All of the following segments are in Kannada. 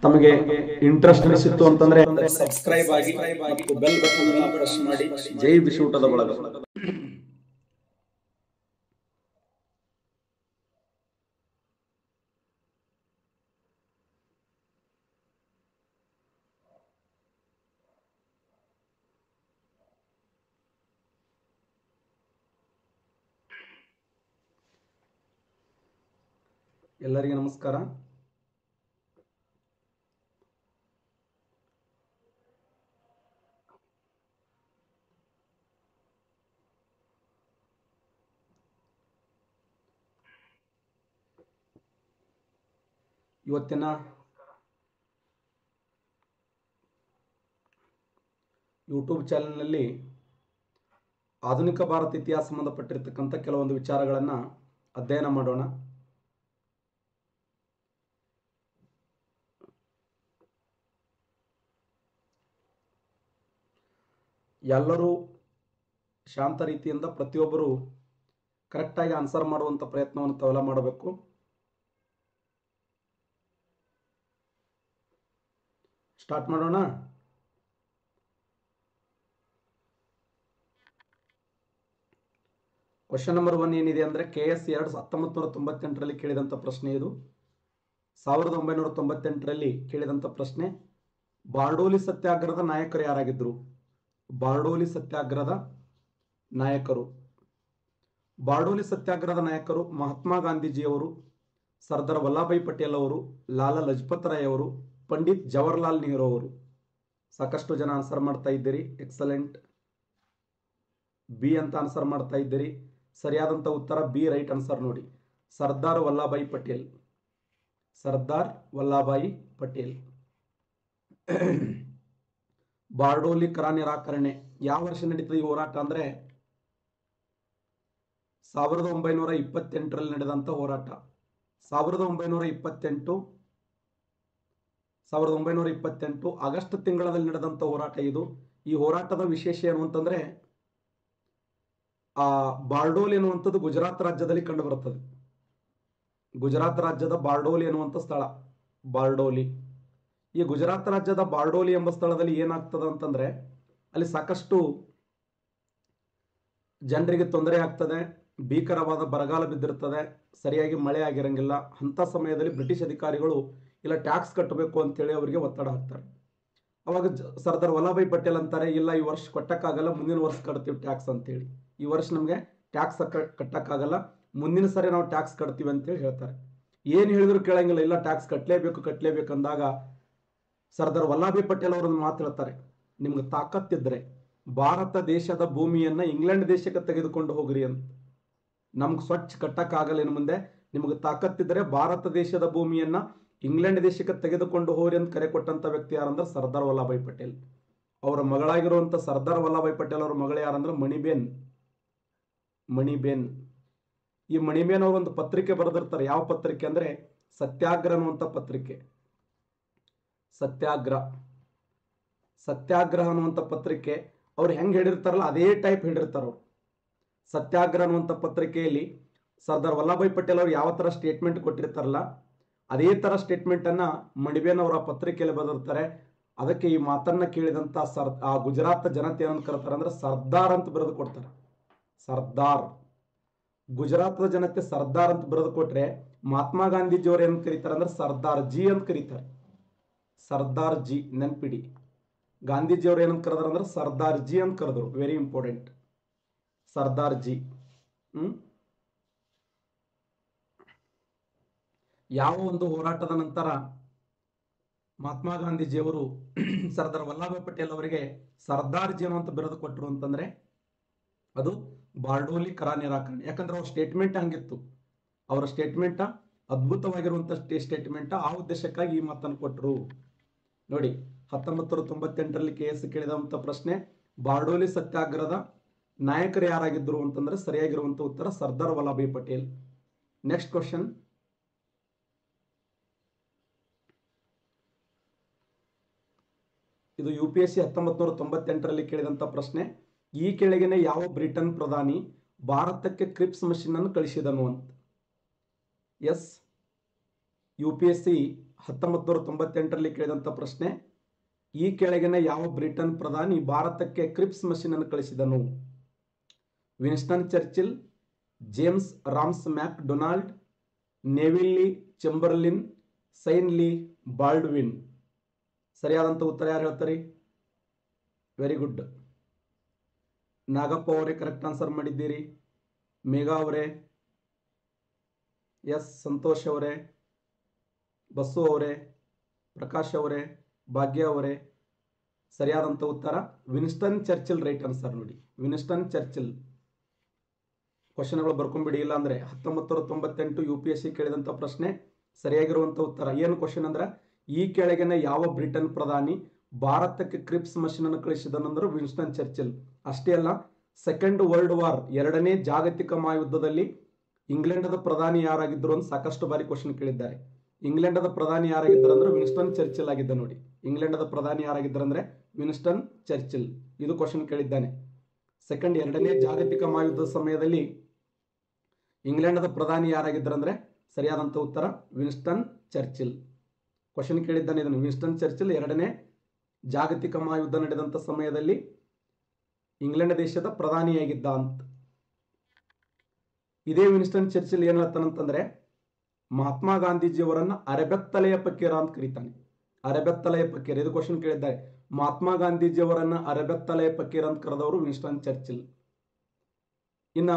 ತಮಗೆ ಇಂಟ್ರೆಸ್ಟ್ ಅನಿಸಿತ್ತು ಅಂತಂದ್ರೆ ಸಬ್ಸ್ಕ್ರೈಬ್ ಆಗಿ ಮತ್ತು ಬೆಲ್ ಬಟನ್ ಅನ್ನು ಪ್ರೆಸ್ ಮಾಡಿ. ಜೈ ಬಿಸಿಯೂಟದ ಬಳಗ. ಎಲ್ಲರಿಗೂ ನಮಸ್ಕಾರ. ಇವತ್ತಿನ ಯೂಟ್ಯೂಬ್ ಚಾನೆಲ್ನಲ್ಲಿ ಆಧುನಿಕ ಭಾರತ ಇತಿಹಾಸ ಸಂಬಂಧಪಟ್ಟಿರ್ತಕ್ಕಂಥ ಕೆಲವೊಂದು ವಿಚಾರಗಳನ್ನು ಅಧ್ಯಯನ ಮಾಡೋಣ. ಎಲ್ಲರೂ ಶಾಂತ ರೀತಿಯಿಂದ ಪ್ರತಿಯೊಬ್ಬರು ಕರೆಕ್ಟಾಗಿ ಆನ್ಸರ್ ಮಾಡುವಂಥ ಪ್ರಯತ್ನವನ್ನು ತಾವೆಲ್ಲ ಮಾಡಬೇಕು. ಸ್ಟಾರ್ಟ್ ಮಾಡೋಣ. ಕ್ವಶನ್ ನಂಬರ್ 1 ಏನಿದೆ ಅಂದರೆ KS 1998ರಲ್ಲಿ ಕೇಳಿದಂಥ ಪ್ರಶ್ನೆ ಇದು. 1998ರಲ್ಲಿ ಕೇಳಿದಂಥ ಪ್ರಶ್ನೆ, ಬಾರ್ಡೋಲಿ ಸತ್ಯಾಗ್ರಹದ ನಾಯಕರು ಯಾರಾಗಿದ್ದರು? ಬಾರ್ಡೋಲಿ ಸತ್ಯಾಗ್ರಹದ ನಾಯಕರು. ಬಾರ್ಡೋಲಿ ಸತ್ಯಾಗ್ರಹದ ನಾಯಕರು ಮಹಾತ್ಮ ಗಾಂಧೀಜಿಯವರು, ಸರ್ದಾರ್ ವಲ್ಲಭಾಯಿ ಪಟೇಲ್ ಅವರು, ಲಾಲಾ ಲಜಪತ್ ರಾಯ್ ಅವರು, ಪಂಡಿತ್ ಜವಾಹರ್ಲಾಲ್ ನೆಹರು ಅವರು. ಸಾಕಷ್ಟು ಜನ ಆನ್ಸರ್ ಮಾಡ್ತಾ ಇದ್ದೀರಿ. ಎಕ್ಸಲೆಂಟ್. ಬಿ ಅಂತ ಆನ್ಸರ್ ಮಾಡ್ತಾ ಇದ್ದೀರಿ. ಸರಿಯಾದಂಥ ಉತ್ತರ ಬಿ, ರೈಟ್ ಆನ್ಸರ್ ನೋಡಿ. ಸರ್ದಾರ್ ವಲ್ಲಭಾಯಿ ಪಟೇಲ್. ಸರ್ದಾರ್ ವಲ್ಲಭಾಯಿ ಪಟೇಲ್. ಬಾರ್ಡೋಲಿ ಕರ ನಿರಾಕರಣೆ ಯಾವ ವರ್ಷ ನಡೀತದೆ ಈ ಹೋರಾಟ ಅಂದರೆ 1928ರಲ್ಲಿ ನಡೆದಂಥ ಹೋರಾಟ. 1928 ಆಗಸ್ಟ್ ತಿಂಗಳಲ್ಲಿ ನಡೆದಂಥ ಹೋರಾಟ ಇದು. ಈ ಹೋರಾಟದ ವಿಶೇಷ ಏನು ಅಂತಂದ್ರೆ, ಬಾರ್ಡೋಲಿ ಎನ್ನುವಂಥದ್ದು ಗುಜರಾತ್ ರಾಜ್ಯದಲ್ಲಿ ಕಂಡು ಬರುತ್ತದೆ. ಗುಜರಾತ್ ರಾಜ್ಯದ ಬಾರ್ಡೋಲಿ ಎನ್ನುವಂಥ ಸ್ಥಳ ಬಾರ್ಡೋಲಿ. ಈ ಗುಜರಾತ್ ರಾಜ್ಯದ ಬಾರ್ಡೋಲಿ ಎಂಬ ಸ್ಥಳದಲ್ಲಿ ಏನಾಗ್ತದೆ ಅಂತಂದ್ರೆ, ಅಲ್ಲಿ ಸಾಕಷ್ಟು ಜನರಿಗೆ ತೊಂದರೆ ಆಗ್ತದೆ. ಭೀಕರವಾದ ಬರಗಾಲ ಬಿದ್ದಿರ್ತದೆ, ಸರಿಯಾಗಿ ಮಳೆ ಆಗಿರಂಗಿಲ್ಲ. ಅಂಥ ಸಮಯದಲ್ಲಿ ಬ್ರಿಟಿಷ್ ಅಧಿಕಾರಿಗಳು ಇಲ್ಲ ಟ್ಯಾಕ್ಸ್ ಕಟ್ಟಬೇಕು ಅಂತೇಳಿ ಅವರಿಗೆ ಒತ್ತಡ ಹಾಕ್ತಾರೆ. ಅವಾಗ ಸರ್ದಾರ್ ವಲ್ಲಭಾಯಿ ಪಟೇಲ್ ಅಂತಾರೆ, ಇಲ್ಲ ಈ ವರ್ಷ ಕಟ್ಟಕ್ಕಾಗಲ್ಲ, ಮುಂದಿನ ವರ್ಷ ಕಟ್ತೀವಿ ಟ್ಯಾಕ್ಸ್ ಅಂತೇಳಿ. ಈ ವರ್ಷ ನಮಗೆ ಟ್ಯಾಕ್ಸ್ ಕಟ್ಟಕ್ಕಾಗಲ್ಲ, ಮುಂದಿನ ಸರಿ ನಾವು ಟ್ಯಾಕ್ಸ್ ಕಟ್ತೀವಿ ಅಂತೇಳಿ ಹೇಳ್ತಾರೆ. ಏನು ಹೇಳಿದ್ರು ಕೇಳಂಗಿಲ್ಲ, ಇಲ್ಲ ಟ್ಯಾಕ್ಸ್ ಕಟ್ಟಲೇಬೇಕು ಅಂದಾಗ ಸರ್ದಾರ್ ವಲ್ಲಭಾಯಿ ಪಟೇಲ್ ಅವರನ್ನು ಮಾತು ಹೇಳ್ತಾರೆ, ನಿಮ್ಗೆ ತಾಕತ್ತಿದ್ರೆ ಭಾರತ ದೇಶದ ಭೂಮಿಯನ್ನ ಇಂಗ್ಲೆಂಡ್ ದೇಶಕ್ಕೆ ತೆಗೆದುಕೊಂಡು ಹೋಗ್ರಿ ಅಂತ. ನಮ್ಗೆ ಸ್ವಚ್ಛ ಕಟ್ಟಕ್ಕಾಗಲ್ಲ ಇನ್ನು ಮುಂದೆ, ನಿಮ್ಗೆ ತಾಕತ್ತಿದ್ರೆ ಭಾರತ ದೇಶದ ಭೂಮಿಯನ್ನ ಇಂಗ್ಲೆಂಡ್ ದೇಶಕ್ಕೆ ತೆಗೆದುಕೊಂಡು ಹೋಗ್ರಿ ಅಂತ ಕರೆ ಕೊಟ್ಟಂತ ವ್ಯಕ್ತಿ ಯಾರಂದ್ರೆ ಸರ್ದಾರ್ ವಲ್ಲಭಾಯಿ ಪಟೇಲ್. ಅವರ ಮಗಳಾಗಿರುವಂತ ಸರ್ದಾರ್ ವಲ್ಲಭಾಯಿ ಪಟೇಲ್ ಅವರ ಮಗಳು ಯಾರಂದ್ರೆ ಮಣಿಬೇನ್. ಈ ಮಣಿಬೇನ್ ಅವರು ಒಂದು ಪತ್ರಿಕೆ ಬರೆದಿರ್ತಾರೆ. ಯಾವ ಪತ್ರಿಕೆ ಅಂದ್ರೆ ಸತ್ಯಾಗ್ರಹ ಅನ್ನುವಂಥ ಪತ್ರಿಕೆ. ಸತ್ಯಾಗ್ರಹ ಅನ್ನುವಂಥ ಪತ್ರಿಕೆ ಅವ್ರು ಹೆಂಗ್ ಹೇಳಿರ್ತಾರಲ್ಲ ಅದೇ ಟೈಪ್ ಹೇಳಿರ್ತಾರ ಅವ್ರು. ಸತ್ಯಾಗ್ರಹ ಅನ್ನುವಂಥ ಪತ್ರಿಕೆಯಲ್ಲಿ ಸರ್ದಾರ್ ವಲ್ಲಭಾಯಿ ಪಟೇಲ್ ಅವರು ಯಾವ ತರ ಸ್ಟೇಟ್ಮೆಂಟ್ ಕೊಟ್ಟಿರ್ತಾರಲ್ಲ ಅದೇ ತರ ಸ್ಟೇಟ್ಮೆಂಟ್ ಅನ್ನ ಮಣಿಬೇನ್ ಅವರ ಪತ್ರಿಕೆಯಲ್ಲಿ ಬರೆದಿರ್ತಾರೆ. ಅದಕ್ಕೆ ಈ ಮಾತನ್ನ ಕೇಳಿದಂತ ಆ ಗುಜರಾತ್ ಜನತೆ ಏನಂತ ಕರೀತಾರೆ ಅಂದ್ರೆ ಸರ್ದಾರ್ ಅಂತ ಬರೆದು ಕೊಡ್ತಾರೆ. ಸರ್ದಾರ್. ಗುಜರಾತ್ದ ಜನತೆ ಸರ್ದಾರ್ ಅಂತ ಬರೆದು ಕೊಟ್ರೆ ಮಹಾತ್ಮ ಗಾಂಧೀಜಿ ಅವರು ಏನ್ ಕರೀತಾರೆ ಅಂದ್ರೆ ಸರ್ದಾರ್ ಜಿ ಅಂತ ಕರೀತಾರೆ. ಸರ್ದಾರ್ ಜಿ ನೆನ್ಪಿಡಿ. ಗಾಂಧೀಜಿ ಅವರು ಏನಂತ ಕರೆದಾರ ಅಂದ್ರೆ ಸರ್ದಾರ್ ಜಿ ಅಂತ ಕರೆದ್ರು. Very important. ಸರ್ದಾರ್ ಜಿ. ಯಾವ ಒಂದು ಹೋರಾಟದ ನಂತರ ಮಹಾತ್ಮ ಗಾಂಧೀಜಿಯವರು ಸರ್ದಾರ್ ವಲ್ಲಭಾಯಿ ಪಟೇಲ್ ಅವರಿಗೆ ಸರ್ದಾರ್ ಜಿ ಅಂತ ಬಿರುದು ಕೊಟ್ಟರು ಅಂತಂದ್ರೆ ಅದು ಬಾರ್ಡೋಲಿ ಕರ ನಿರಾಕರಣೆ. ಯಾಕಂದ್ರೆ ಅವ್ರ ಸ್ಟೇಟ್ಮೆಂಟ್ ಹಂಗಿತ್ತು. ಅವರ ಸ್ಟೇಟ್ಮೆಂಟ್ ಅದ್ಭುತವಾಗಿರುವಂತ ಸ್ಟೇಟ್ಮೆಂಟ್. ಆ ಉದ್ದೇಶಕ್ಕಾಗಿ ಈ ಮಾತನ್ನು ಕೊಟ್ಟರು ನೋಡಿ. 1998ರಲ್ಲಿ KS ಕೇಳಿದಂತ ಪ್ರಶ್ನೆ, ಬಾರ್ಡೋಲಿ ಸತ್ಯಾಗ್ರಹದ ನಾಯಕರು ಯಾರಾಗಿದ್ದರು ಅಂತಂದ್ರೆ ಸರಿಯಾಗಿರುವಂತ ಉತ್ತರ ಸರ್ದಾರ್ ವಲ್ಲಭಾಯಿ ಪಟೇಲ್. Next question. ಇದು UPSC 1998ರಲ್ಲಿ ಕೇಳಿದಂತ ಪ್ರಶ್ನೆ. ಈ ಕೆಳಗಿನ ಯಾವ ಬ್ರಿಟನ್ ಪ್ರಧಾನಿ ಭಾರತಕ್ಕೆ ಕ್ರಿಪ್ಸ್ ಮಷೀನ್ ಅನ್ನು ಕಳಿಸಿದನು ಅಂತ. ಎಸ್ UPSC 1998ರಲ್ಲಿ ಕೇಳಿದಂಥ ಪ್ರಶ್ನೆ, ಈ ಕೆಳಗಿನ ಯಾವ ಬ್ರಿಟನ್ ಪ್ರಧಾನಿ ಭಾರತಕ್ಕೆ ಕ್ರಿಪ್ಸ್ ಮಷೀನ್ ಅನ್ನು ಕಳಿಸಿದನು? ವಿನ್ಸ್ಟನ್ ಚರ್ಚಿಲ್, ಜೇಮ್ಸ್ ರಾಮ್ಸ್ ಮ್ಯಾಕ್ ಡೊನಾಲ್ಡ್, ನೆವಿಲ್ ಚೆಂಬರ್ಲಿನ್, ಸೈನ್ ಲೀ ಬಾಲ್ಡ್ವಿನ್. ಸರಿಯಾದಂಥ ಉತ್ತರ ಯಾರು ಹೇಳ್ತಾರೆ? ವೆರಿ ಗುಡ್, ನಾಗಪ್ಪ ಅವರೇ ಕರೆಕ್ಟ್ ಆನ್ಸರ್ ಮಾಡಿದ್ದೀರಿ. ಮೇಘಾ ಅವರೇ, ಎಸ್ ಸಂತೋಷ್ ಅವರೇ, ಬಸ್ಸು ಅವರೇ, ಪ್ರಕಾಶ್ ಅವರೇ, ಭಾಗ್ಯ ಅವರೇ. ಸರಿಯಾದಂಥ ಉತ್ತರ ವಿನ್ಸ್ಟನ್ ಚರ್ಚಿಲ್ ರೈಟ್ ಆನ್ಸರ್. ನೋಡಿ, ವಿನ್ಸ್ಟನ್ ಚರ್ಚಿಲ್. ಕ್ವಶನ್ಗಳು ಬರ್ಕೊಂಡ್ಬಿಡಿ, ಇಲ್ಲ ಅಂದ್ರೆ 1998 UPSC ಕೇಳಿದಂಥ ಪ್ರಶ್ನೆ. ಸರಿಯಾಗಿರುವಂಥ ಉತ್ತರ ಏನು ಕ್ವಶನ್ ಅಂದ್ರೆ, ಈ ಕೆಳಗಿನ ಯಾವ ಬ್ರಿಟನ್ ಪ್ರಧಾನಿ ಭಾರತಕ್ಕೆ ಕ್ರಿಪ್ಸ್ ಮಷೀನ್ ಅನ್ನು ಕಳಿಸಿದನಂದ್ರೆ ವಿನ್ಸ್ಟನ್ ಚರ್ಚಿಲ್. ಅಷ್ಟೇ ಅಲ್ಲ, ಸೆಕೆಂಡ್ ವರ್ಲ್ಡ್ ವಾರ್, ಎರಡನೇ ಜಾಗತಿಕ ಮಹಾಯುದ್ಧದಲ್ಲಿ ಇಂಗ್ಲೆಂಡದ ಪ್ರಧಾನಿ ಯಾರಾಗಿದ್ದರು ಅಂತ ಸಾಕಷ್ಟು ಬಾರಿ ಕ್ವಶನ್ ಕೇಳಿದ್ದಾರೆ. ಇಂಗ್ಲೆಂಡದ ಪ್ರಧಾನಿ ಯಾರಾಗಿದ್ದರು ಅಂದ್ರೆ ವಿನ್ಸ್ಟನ್ ಚರ್ಚಿಲ್ ಆಗಿದ್ದ. ನೋಡಿ, ಇಂಗ್ಲೆಂಡದ ಪ್ರಧಾನಿ ಯಾರಾಗಿದ್ದರು ಅಂದ್ರೆ ವಿನ್ಸ್ಟನ್ ಚರ್ಚಿಲ್. ಇದು ಕ್ವಶನ್ ಕೇಳಿದ್ದಾನೆ. ಎರಡನೇ ಜಾಗತಿಕ ಮಹಾಯುದ್ಧದ ಸಮಯದಲ್ಲಿ ಇಂಗ್ಲೆಂಡದ ಪ್ರಧಾನಿ ಯಾರಾಗಿದ್ದರು ಅಂದ್ರೆ ಸರಿಯಾದಂಥ ಉತ್ತರ ವಿನ್ಸ್ಟನ್ ಚರ್ಚಿಲ್. ಕ್ವಶನ್ ಕೇಳಿದ್ದಾನೆ ಇದನ್ನು. ವಿನ್ಸ್ಟನ್ ಚರ್ಚಿಲ್ ಎರಡನೇ ಜಾಗತಿಕ ಮಹಾಯುದ್ಧ ನಡೆದಂಥ ಸಮಯದಲ್ಲಿ ಇಂಗ್ಲೆಂಡ್ ದೇಶದ ಪ್ರಧಾನಿಯಾಗಿದ್ದ ಅಂತ. ಇದೇ ವಿನ್ಸ್ಟನ್ ಚರ್ಚಿಲ್ ಏನ್ ಹೇಳ್ತಾನಂತಂದ್ರೆ, ಮಹಾತ್ಮ ಗಾಂಧೀಜಿಯವರನ್ನ ಅರೆಬೆತ್ತಲೆಯ ಫಕೀರ ಅಂತ ಕರೀತಾನೆ. ಅರೆಬೆತ್ತಲೆಯ ಫಕೀರ, ಇದು ಕ್ವಶನ್ ಕೇಳಿದ್ದಾರೆ. ಮಹಾತ್ಮ ಗಾಂಧೀಜಿಯವರನ್ನ ಅರೆಬೆತ್ತಲೆಯ ಫಕೀರ ಅಂತ ಕರೆದವರು ವಿನ್ಸ್ಟನ್ ಚರ್ಚಿಲ್. ಇನ್ನ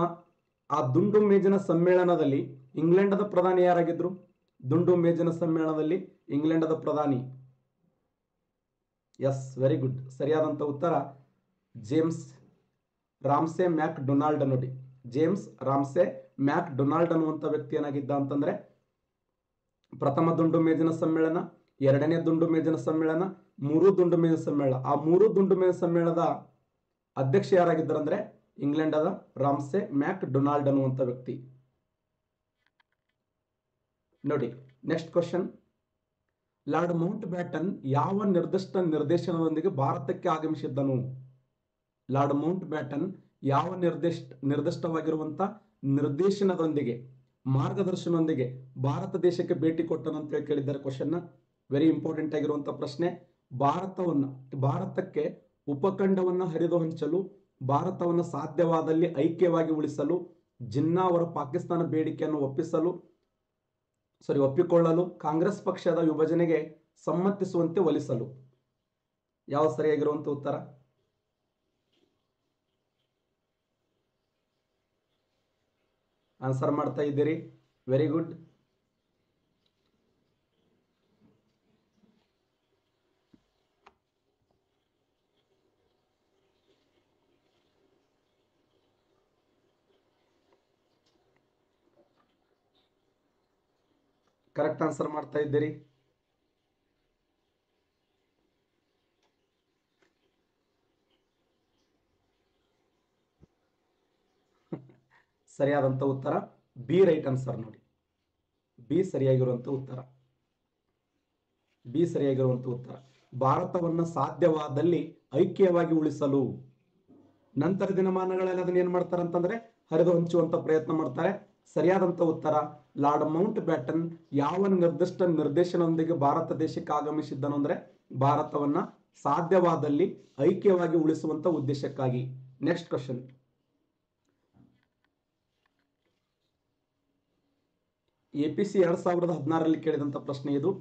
ಆ ದುಂಡು ಮೇಜಿನ ಸಮ್ಮೇಳನದಲ್ಲಿ ಇಂಗ್ಲೆಂಡದ ಪ್ರಧಾನಿ ಯಾರಾಗಿದ್ರು? ದುಂಡು ಮೇಜಿನ ಸಮ್ಮೇಳನದಲ್ಲಿ ಇಂಗ್ಲೆಂಡದ ಪ್ರಧಾನಿ, ಎಸ್ ವೆರಿ ಗುಡ್, ಸರಿಯಾದಂಥ ಉತ್ತರ ಜೇಮ್ಸ್ ರಾಮ್ಸೆ ಮ್ಯಾಕ್ ಡೊನಾಲ್ಡ್. ನೋಡಿ, ಜೇಮ್ಸ್ ರಾಮ್ಸೆ ಮ್ಯಾಕ್ ಡೊನಾಲ್ಡ್ ಅನ್ನುವಂಥ ವ್ಯಕ್ತಿ ಏನಾಗಿದ್ದ ಅಂತಂದ್ರೆ, ಪ್ರಥಮ ದುಂಡು ಮೇಜಿನ ಸಮ್ಮೇಳನ, ಎರಡನೇ ದುಂಡು ಮೇಜಿನ ಸಮ್ಮೇಳನ, ಮೂರು ದುಂಡು ಮೇಜಿನ ಸಮ್ಮೇಳನ. ಆ ಮೂರು ದುಂಡು ಮೇಜಿನ ಸಮ್ಮೇಳನದ ಅಧ್ಯಕ್ಷ ಯಾರಾಗಿದ್ದಾರೆ ಅಂದ್ರೆ ಇಂಗ್ಲೆಂಡದ ರಾಮ್ಸೆ ಮ್ಯಾಕ್ ಡೊನಾಲ್ಡ್ ಅನ್ನುವಂಥ ವ್ಯಕ್ತಿ. ನೋಡಿ, next question, lord Mount baton ಯಾವ ನಿರ್ದಿಷ್ಟ ನಿರ್ದೇಶನದೊಂದಿಗೆ ಭಾರತಕ್ಕೆ ಆಗಮಿಸಿದ್ದನು? ಲಾರ್ಡ್ ಮೌಂಟ್ ಬ್ಯಾಟನ್ ಯಾವ ನಿರ್ದಿಷ್ಟವಾಗಿರುವಂತ ನಿರ್ದೇಶನದೊಂದಿಗೆ, ಮಾರ್ಗದರ್ಶನದೊಂದಿಗೆ ಭಾರತ ದೇಶಕ್ಕೆ ಭೇಟಿ ಕೊಟ್ಟನು ಅಂತ ಕೇಳಿದ್ದಾರೆ ಕ್ವಶನ್. ವೆರಿ ಇಂಪಾರ್ಟೆಂಟ್ ಆಗಿರುವಂತ ಪ್ರಶ್ನೆ. ಭಾರತಕ್ಕೆ ಉಪಖಂಡವನ್ನ ಹರಿದು ಹಂಚಲು, ಭಾರತವನ್ನು ಸಾಧ್ಯವಾದಲ್ಲಿ ಐಕ್ಯವಾಗಿ ಉಳಿಸಲು, ಜಿನ್ನಾ ಅವರ ಪಾಕಿಸ್ತಾನ ಬೇಡಿಕೆಯನ್ನು ಒಪ್ಪಿಕೊಳ್ಳಲು, ಕಾಂಗ್ರೆಸ್ ಪಕ್ಷದ ವಿಭಜನೆಗೆ ಸಮ್ಮತಿಸುವಂತೆ ಒಲಿಸಲು. ಯಾವ ಸರಿಯಾಗಿರುವಂತ ಉತ್ತರ? ಆನ್ಸರ್ ಮಾಡ್ತಾ ಇದ್ದೀರಿ, ವೆರಿ ಗುಡ್. ಕರೆಕ್ಟ್ ಆನ್ಸರ್ ಮಾಡ್ತಾ ಇದ್ದೀರಿ. ಸರಿಯಾದಂತ ಉತ್ತರ ಬಿ ರೈಟ್ ಆನ್ಸರ್. ನೋಡಿ, ಬಿ ಸರಿಯಾಗಿರುವಂತ ಉತ್ತರ. ಬಿ ಸರಿಯಾಗಿರುವಂತ ಉತ್ತರ. ಭಾರತವನ್ನು ಸಾಧ್ಯವಾದಲ್ಲಿ ಐಕ್ಯವಾಗಿ ಉಳಿಸಲು. ನಂತರ ದಿನಮಾನಗಳಲ್ಲಿ ಅದನ್ನ ಏನ್ ಮಾಡ್ತಾರೆ ಅಂತಂದ್ರೆ ಹರಿದು ಹಂಚುವಂತ ಪ್ರಯತ್ನ ಮಾಡ್ತಾರೆ. ಸರಿಯಾದಂತ ಉತ್ತರ ಲಾರ್ಡ್ ಮೌಂಟ್ ಬ್ಯಾಟನ್ ಯಾವ ನಿರ್ದಿಷ್ಟ ನಿರ್ದೇಶನದೊಂದಿಗೆ ಭಾರತ ದೇಶಕ್ಕೆ ಆಗಮಿಸಿದ್ದನು ಅಂದ್ರೆ ಭಾರತವನ್ನ ಸಾಧ್ಯವಾದಲ್ಲಿ ಐಕ್ಯವಾಗಿ ಉಳಿಸುವಂತ ಉದ್ದೇಶಕ್ಕಾಗಿ. ನೆಕ್ಸ್ಟ್ ಕ್ವಶನ್, APC 2016ರಲ್ಲಿ ಕೇಳಿದಂತ ಪ್ರಶ್ನೆ ಇದು.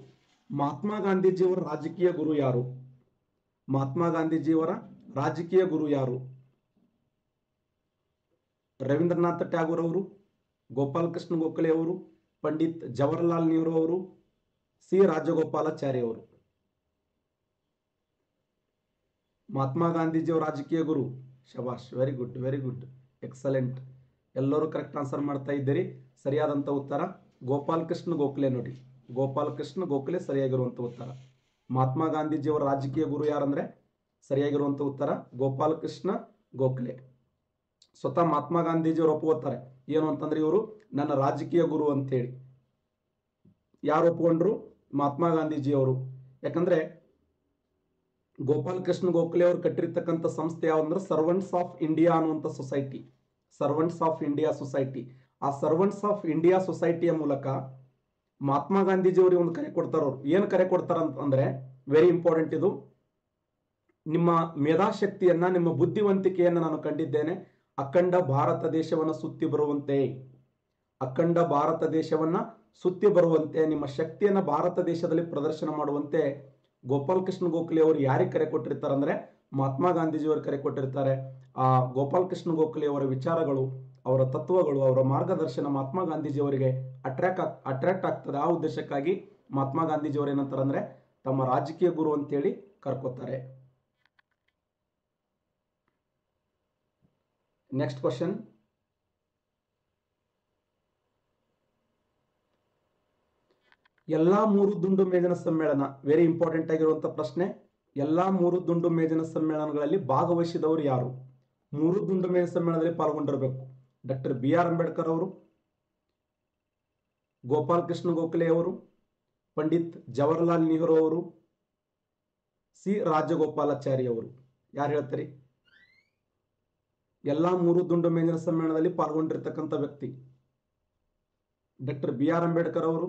ಮಹಾತ್ಮ ಗಾಂಧೀಜಿಯವರ ರಾಜಕೀಯ ಗುರು ಯಾರು? ಮಹಾತ್ಮ ಗಾಂಧೀಜಿಯವರ ರಾಜಕೀಯ ಗುರು ಯಾರು? ರವೀಂದ್ರನಾಥ ಟ್ಯಾಗೋರ್ ಅವರು, ಗೋಪಾಲ್ ಕೃಷ್ಣ ಗೋಖಲೆ ಅವರು, ಪಂಡಿತ್ ಜವಾಹರ್ಲಾಲ್ ನೆಹರು ಅವರು, ಸಿ ರಾಜಗೋಪಾಲಾಚಾರಿ ಅವರು. ಮಹಾತ್ಮ ಗಾಂಧೀಜಿಯವರ ರಾಜಕೀಯ ಗುರು. ಶಬಾಷ್, very good, very good, excellent. ಎಲ್ಲರೂ ಕರೆಕ್ಟ್ ಆನ್ಸರ್ ಮಾಡ್ತಾ ಇದ್ದೀರಿ. ಸರಿಯಾದಂತ ಉತ್ತರ ಗೋಪಾಲ್ ಕೃಷ್ಣ ಗೋಖಲೆ. ನೋಡಿ, ಗೋಪಾಲ್ ಕೃಷ್ಣ ಗೋಖಲೆ ಸರಿಯಾಗಿರುವಂತ ಉತ್ತರ. ಮಹಾತ್ಮ ಗಾಂಧೀಜಿಯವರ ರಾಜಕೀಯ ಗುರು ಯಾರಂದ್ರೆ ಸರಿಯಾಗಿರುವಂತ ಉತ್ತರ ಗೋಪಾಲ್ ಕೃಷ್ಣ ಗೋಖಲೆ. ಸ್ವತಃ ಮಹಾತ್ಮ ಗಾಂಧೀಜಿಯವರು ಒಪ್ಕೋತಾರೆ ಏನು ಅಂತಂದ್ರೆ ಇವರು ನನ್ನ ರಾಜಕೀಯ ಗುರು ಅಂತೇಳಿ. ಯಾರು ಒಪ್ಕೊಂಡ್ರು? ಮಹಾತ್ಮ ಗಾಂಧೀಜಿಯವರು. ಯಾಕಂದ್ರೆ ಗೋಪಾಲ್ ಕೃಷ್ಣ ಗೋಖಲೆ ಅವರು ಕಟ್ಟಿರ್ತಕ್ಕಂಥ ಸಂಸ್ಥೆ ಯಾವಂದ್ರೆ ಸರ್ವೆಂಟ್ಸ್ ಆಫ್ ಇಂಡಿಯಾ ಅನ್ನುವಂಥ society. Servants of India society. ಆ ಸರ್ವೆಂಟ್ಸ್ ಆಫ್ ಇಂಡಿಯಾ ಸೊಸೈಟಿಯ ಮೂಲಕ ಮಹಾತ್ಮ ಗಾಂಧೀಜಿ ಅವರಿಗೆ ಒಂದು ಕರೆ ಕೊಡ್ತಾರ. ಅವ್ರು ಏನು ಕರೆ ಕೊಡ್ತಾರ ಅಂತಂದ್ರೆ ವೆರಿ ಇಂಪಾರ್ಟೆಂಟ್ ಇದು. ನಿಮ್ಮ ಮೇಧಾಶಕ್ತಿಯನ್ನ, ನಿಮ್ಮ ಬುದ್ಧಿವಂತಿಕೆಯನ್ನ ನಾನು ಕಂಡಿದ್ದೇನೆ. ಅಖಂಡ ಭಾರತ ದೇಶವನ್ನ ಸುತ್ತಿ ಬರುವಂತೆ, ಅಖಂಡ ಭಾರತ ದೇಶವನ್ನ ಸುತ್ತಿ ಬರುವಂತೆ, ನಿಮ್ಮ ಶಕ್ತಿಯನ್ನ ಭಾರತ ದೇಶದಲ್ಲಿ ಪ್ರದರ್ಶನ ಮಾಡುವಂತೆ ಗೋಪಾಲ್ ಕೃಷ್ಣ ಗೋಖಲೆ ಅವರು ಯಾರಿಗೆ ಕರೆ ಕೊಟ್ಟಿರ್ತಾರೆ ಅಂದ್ರೆ ಮಹಾತ್ಮ ಗಾಂಧೀಜಿಯವರು ಕರೆ ಕೊಟ್ಟಿರ್ತಾರೆ. ಆ ಗೋಪಾಲ್ ಕೃಷ್ಣ ಗೋಖಲೆ ಅವರ ವಿಚಾರಗಳು, ಅವರ ತತ್ವಗಳು, ಅವರ ಮಾರ್ಗದರ್ಶನ ಮಹಾತ್ಮ ಗಾಂಧೀಜಿಯವರಿಗೆ ಅಟ್ರಾಕ್ಟ್ ಆಗ್ತದೆ. ಆ ಉದ್ದೇಶಕ್ಕಾಗಿ ಮಹಾತ್ಮ ಗಾಂಧೀಜಿಯವರು ಏನಂತಾರೆ ಅಂದ್ರೆ ತಮ್ಮ ರಾಜಕೀಯ ಗುರು ಅಂತೇಳಿ ಕರ್ಕೋತಾರೆ. ನೆಕ್ಸ್ಟ್ ಕ್ವಶನ್, ಎಲ್ಲಾ ಮೂರು ದುಂಡು ಮೇಜಿನ ಸಮ್ಮೇಳನ, ವೆರಿ ಇಂಪಾರ್ಟೆಂಟ್ ಆಗಿರುವಂತಹ ಪ್ರಶ್ನೆ. ಎಲ್ಲಾ ಮೂರು ದುಂಡು ಮೇಜಿನ ಸಮ್ಮೇಳನಗಳಲ್ಲಿ ಭಾಗವಹಿಸಿದವರು ಯಾರು? ಮೂರು ದುಂಡು ಮೇಜಿನ ಸಮ್ಮೇಳನದಲ್ಲಿ ಪಾಲ್ಗೊಂಡಿರಬೇಕು. ಡಾಕ್ಟರ್ ಬಿ ಆರ್ ಅಂಬೇಡ್ಕರ್ ಅವರು, ಗೋಪಾಲ್ ಕೃಷ್ಣ ಗೋಖಲೆ ಅವರು, ಪಂಡಿತ್ ಜವಾಹರ್ಲಾಲ್ ನೆಹರು ಅವರು, ಸಿ ರಾಜಗೋಪಾಲಾಚಾರಿ ಅವರು. ಯಾರು ಹೇಳ್ತಾರೆ? ಎಲ್ಲಾ ಮೂರು ದುಂಡು ಮೇಜಿನ ಸಮ್ಮೇಳನದಲ್ಲಿ ಪಾಲ್ಗೊಂಡಿರ್ತಕ್ಕಂಥ ವ್ಯಕ್ತಿ ಡಾಕ್ಟರ್ ಬಿ ಆರ್ ಅಂಬೇಡ್ಕರ್ ಅವರು,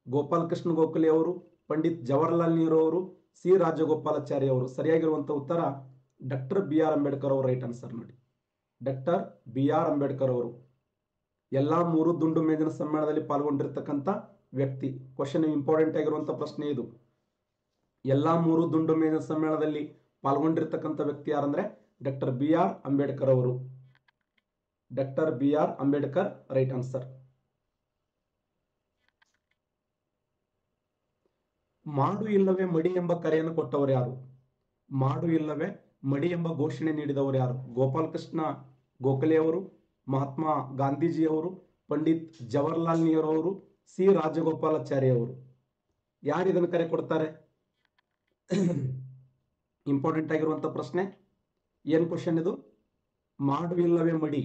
ಗೋಪಾಲ್ ಕೃಷ್ಣ ಗೋಖಲೆ ಅವರು, ಪಂಡಿತ್ ಜವಾಹರ್ಲಾಲ್ ನೆಹರು ಅವರು, ಸಿ ರಾಜಗೋಪಾಲಾಚಾರಿ ಅವರು. ಸರಿಯಾಗಿರುವಂತಹ ಉತ್ತರ ಡಾಕ್ಟರ್ ಬಿ ಆರ್ ಅಂಬೇಡ್ಕರ್ ಅವರು. ರೈಟ್ ಆನ್ಸರ್ ನೋಡಿ, ಡಾಕ್ಟರ್ ಬಿ ಆರ್ ಅಂಬೇಡ್ಕರ್ ಅವರು ಎಲ್ಲಾ ಮೂರು ದುಂಡು ಮೇಜಿನ ಸಮ್ಮೇಳನದಲ್ಲಿ ಪಾಲ್ಗೊಂಡಿರ್ತಕ್ಕಂಥ ವ್ಯಕ್ತಿ. ಕ್ವಶನ್ ಇಂಪಾರ್ಟೆಂಟ್ ಆಗಿರುವಂತಹ ಪ್ರಶ್ನೆ ಇದು. ಎಲ್ಲಾ ಮೂರು ದುಂಡು ಮೇಜಿನ ಸಮ್ಮೇಳನದಲ್ಲಿ ಪಾಲ್ಗೊಂಡಿರ್ತಕ್ಕಂಥ ವ್ಯಕ್ತಿ ಯಾರಂದ್ರೆ ಡಾಕ್ಟರ್ ಬಿ ಆರ್ ಅಂಬೇಡ್ಕರ್ ಅವರು. Doctor B R Ambedkar right answer. ಮಾಡು ಇಲ್ಲವೇ ಮಡಿ ಎಂಬ ಕರೆಯನ್ನು ಕೊಟ್ಟವರು ಯಾರು? ಮಾಡು ಇಲ್ಲವೇ ಮಡಿ ಎಂಬ ಘೋಷಣೆ ನೀಡಿದವರು ಯಾರು? ಗೋಪಾಲ್ ಕೃಷ್ಣ ಗೋಖಲೆ ಅವರು, ಮಹಾತ್ಮ ಗಾಂಧೀಜಿ ಅವರು, ಪಂಡಿತ್ ಜವಾಹರ್ಲಾಲ್ ನೆಹರು ಅವರು, ಸಿ ರಾಜಗೋಪಾಲಾಚಾರಿ ಅವರು. ಯಾರು ಇದನ್ನು ಕರೆ ಕೊಡ್ತಾರೆ? ಇಂಪಾರ್ಟೆಂಟ್ ಆಗಿರುವಂತ ಪ್ರಶ್ನೆ. ಏನ್ ಕ್ವಶನ್ ಇದು? ಮಾಡು ಇಲ್ಲವೇ ಮಡಿ,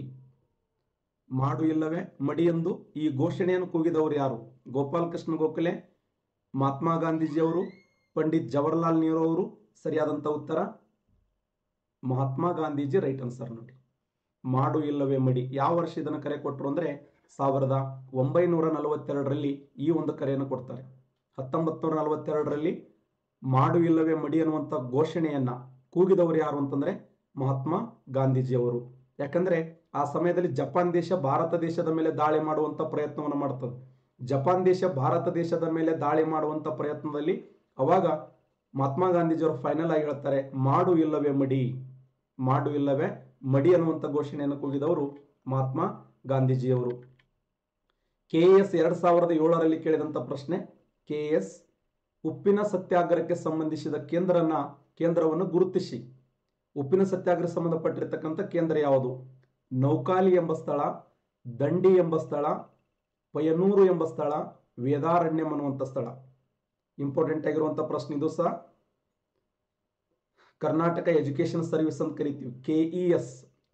ಮಾಡು ಇಲ್ಲವೇ ಮಡಿ ಎಂದು ಈ ಘೋಷಣೆಯನ್ನು ಕೂಗಿದವರು ಯಾರು? ಗೋಪಾಲ್ ಕೃಷ್ಣ ಗೋಖಲೆ, ಮಹಾತ್ಮ ಗಾಂಧೀಜಿ ಅವರು, ಪಂಡಿತ್ ಜವಾಹರ್ಲಾಲ್ ನೆಹರು ಅವರು. ಸರಿಯಾದಂತ ಉತ್ತರ ಮಹಾತ್ಮ ಗಾಂಧೀಜಿ. ರೈಟ್ ಆನ್ಸರ್ ನೋಡಿ, ಮಾಡು ಇಲ್ಲವೇ ಮಡಿ. ಯಾವ ವರ್ಷ ಇದನ್ನು ಕರೆ ಕೊಟ್ಟರು ಅಂದ್ರೆ 1942ರಲ್ಲಿ ಈ ಒಂದು ಕರೆಯನ್ನು ಕೊಡ್ತಾರೆ. 1942ರಲ್ಲಿ ಮಾಡು ಇಲ್ಲವೇ ಮಡಿ ಅನ್ನುವಂಥ ಘೋಷಣೆಯನ್ನ ಕೂಗಿದವರು ಯಾರು ಅಂತಂದ್ರೆ ಮಹಾತ್ಮ ಗಾಂಧೀಜಿ ಅವರು. ಯಾಕಂದ್ರೆ ಆ ಸಮಯದಲ್ಲಿ ಜಪಾನ್ ದೇಶ ಭಾರತ ದೇಶದ ಮೇಲೆ ದಾಳಿ ಮಾಡುವಂತ ಪ್ರಯತ್ನವನ್ನು ಮಾಡ್ತದೆ. ಜಪಾನ್ ದೇಶ ಭಾರತ ದೇಶದ ಮೇಲೆ ದಾಳಿ ಮಾಡುವಂತ ಪ್ರಯತ್ನದಲ್ಲಿ ಅವಾಗ ಮಹಾತ್ಮ ಗಾಂಧೀಜಿಯವರು ಫೈನಲ್ ಆಗಿ ಹೇಳ್ತಾರೆ ಮಾಡು ಇಲ್ಲವೇ ಮಡಿ, ಮಾಡು ಇಲ್ಲವೇ ಮಡಿ ಅನ್ನುವಂಥ ಘೋಷಣೆಯನ್ನು ಕೂಗಿದವರು ಮಹಾತ್ಮ ಗಾಂಧೀಜಿಯವರು. KS 2007ರಲ್ಲಿ ಕೇಳಿದಂತ ಪ್ರಶ್ನೆ. KS ಉಪ್ಪಿನ ಸತ್ಯಾಗ್ರಹಕ್ಕೆ ಸಂಬಂಧಿಸಿದ ಕೇಂದ್ರವನ್ನು ಗುರುತಿಸಿ. ಉಪ್ಪಿನ ಸತ್ಯಾಗ್ರಹ ಸಂಬಂಧಪಟ್ಟಿರ್ತಕ್ಕಂಥ ಕೇಂದ್ರ ಯಾವುದು? ನೌಕಾಲಿ ಎಂಬ ಸ್ಥಳ, ದಂಡಿ ಎಂಬ ಸ್ಥಳ, ಪಯನೂರು ಎಂಬ ಸ್ಥಳ, ವೇದಾರಣ್ಯಂ ಅನ್ನುವಂಥ ಸ್ಥಳ. ಇಂಪಾರ್ಟೆಂಟ್ ಆಗಿರುವಂಥ ಪ್ರಶ್ನೆ ಇದು ಸಹ. ಕರ್ನಾಟಕ ಎಜುಕೇಶನ್ ಸರ್ವಿಸ್ ಅಂತ ಕರಿತೀವಿ. KES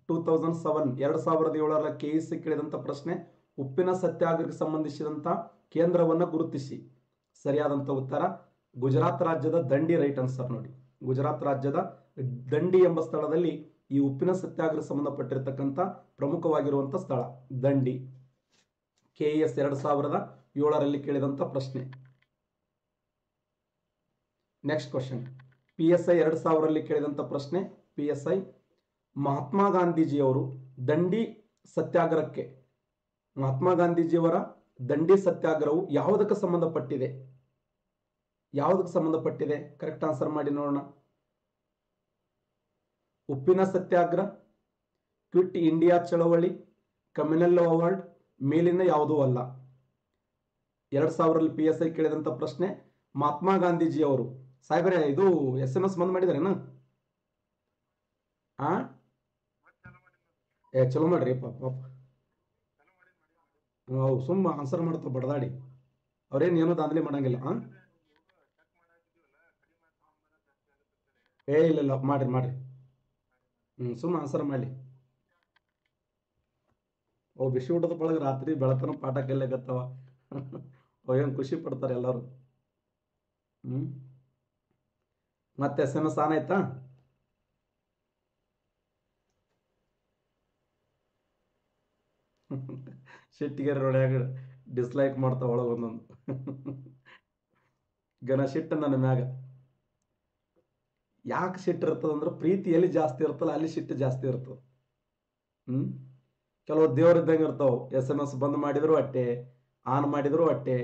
2007 KES ಕೇಳಿದಂಥ ಪ್ರಶ್ನೆ ಉಪ್ಪಿನ ಸತ್ಯಾಗ್ರಹಕ್ಕೆ ಸಂಬಂಧಿಸಿದಂಥ ಕೇಂದ್ರವನ್ನು ಗುರುತಿಸಿ. ಸರಿಯಾದಂಥ ಉತ್ತರ ಗುಜರಾತ್ ರಾಜ್ಯದ ದಂಡಿ. ರೈಟ್ ಆನ್ಸರ್ ನೋಡಿ, ಗುಜರಾತ್ ರಾಜ್ಯದ ದಂಡಿ ಎಂಬ ಸ್ಥಳದಲ್ಲಿ ಈ ಉಪ್ಪಿನ ಸತ್ಯಾಗ್ರಹ ಸಂಬಂಧಪಟ್ಟಿರ್ತಕ್ಕಂಥ ಪ್ರಮುಖವಾಗಿರುವಂಥ ಸ್ಥಳ ದಂಡಿ. KES 2007ರಲ್ಲಿ ಕೇಳಿದಂಥ ಪ್ರಶ್ನೆ. ನೆಕ್ಸ್ಟ್ ಕ್ವಶನ್, PSI 2000ರಲ್ಲಿ ಕೇಳಿದಂಥ ಪ್ರಶ್ನೆ. PSI ಮಹಾತ್ಮ ಗಾಂಧೀಜಿಯವರು ದಂಡಿ ಸತ್ಯಾಗ್ರಹಕ್ಕೆ, ಮಹಾತ್ಮ ಗಾಂಧೀಜಿಯವರ ದಂಡಿ ಸತ್ಯಾಗ್ರಹವು ಯಾವುದಕ್ಕೆ ಸಂಬಂಧಪಟ್ಟಿದೆ? ಯಾವುದಕ್ಕೆ ಸಂಬಂಧಪಟ್ಟಿದೆ? ಕರೆಕ್ಟ್ ಆನ್ಸರ್ ಮಾಡಿ ನೋಡೋಣ. ಉಪ್ಪಿನ ಸತ್ಯಾಗ್ರಹ, ಕ್ವಿಟ್ ಇಂಡಿಯಾ ಚಳವಳಿ, ಕಮ್ಯುನಲ್ ಅವಾರ್ಡ್, ಮೇಲಿನ ಯಾವುದೂ ಅಲ್ಲ. 2000ರಲ್ಲಿ PSI ಕೇಳಿದಂಥ ಪ್ರಶ್ನೆ. ಮಹಾತ್ಮ ಗಾಂಧೀಜಿಯವರು ಸಾಹೇಬ್ರೆ ಇದು SMS ಬಂದ್ ಮಾಡಿದಾರೇನ? ಚಲೋ ಮಾಡ್ರಿ ಪಾಪ. ಅವು ಸುಮ್ಮ ಆನ್ಸರ್ ಮಾಡ್ತಾವ ಬಡದಾಡಿ, ಅವ್ರೇನು ಏನೋ ದಾಂಧಲಿ ಮಾಡಂಗಿಲ್ಲ. ಇಲ್ಲ ಮಾಡ್ರಿ ಸುಮ್ಮ ಆನ್ಸರ್ ಮಾಡಿ. ಅವು ಬಿಸಿ ಊಟದ ಒಳಗೆ ರಾತ್ರಿ ಬೆಳತನ ಪಾಠ ಕಲಿಯಾಗತ್ತವ. ಅವೇನು ಖುಷಿ ಪಡ್ತಾರೆ ಎಲ್ಲರೂ. ಮತ್ತೆ SMS ಆನ್ ಆಯ್ತಾ? ಸಿಟ್ಟಿಗೆ ಹೊಡ್ಯಾಗ ಡಿಸ್ಲೈಕ್ ಮಾಡ್ತಾ ಒಳಗೊಂದೊಂದು. ಗನ ಸಿಟ್ಟು ನನ್ನ ಮ್ಯಾಗ. ಯಾಕೆ ಸಿಟ್ಟು ಇರ್ತದಂದ್ರೆ ಪ್ರೀತಿ ಎಲ್ಲಿ ಜಾಸ್ತಿ ಇರ್ತಲ್ಲ ಅಲ್ಲಿ ಸಿಟ್ಟು ಜಾಸ್ತಿ ಇರ್ತದೆ. ಕೆಲವು ದೇವ್ರಿದ್ದಂಗೆ ಇರ್ತಾವ. SMS ಬಂದ್ ಮಾಡಿದ್ರು ಅಟ್ಟೆ, ಆನ್ ಮಾಡಿದ್ರು ಅಟ್ಟೆ.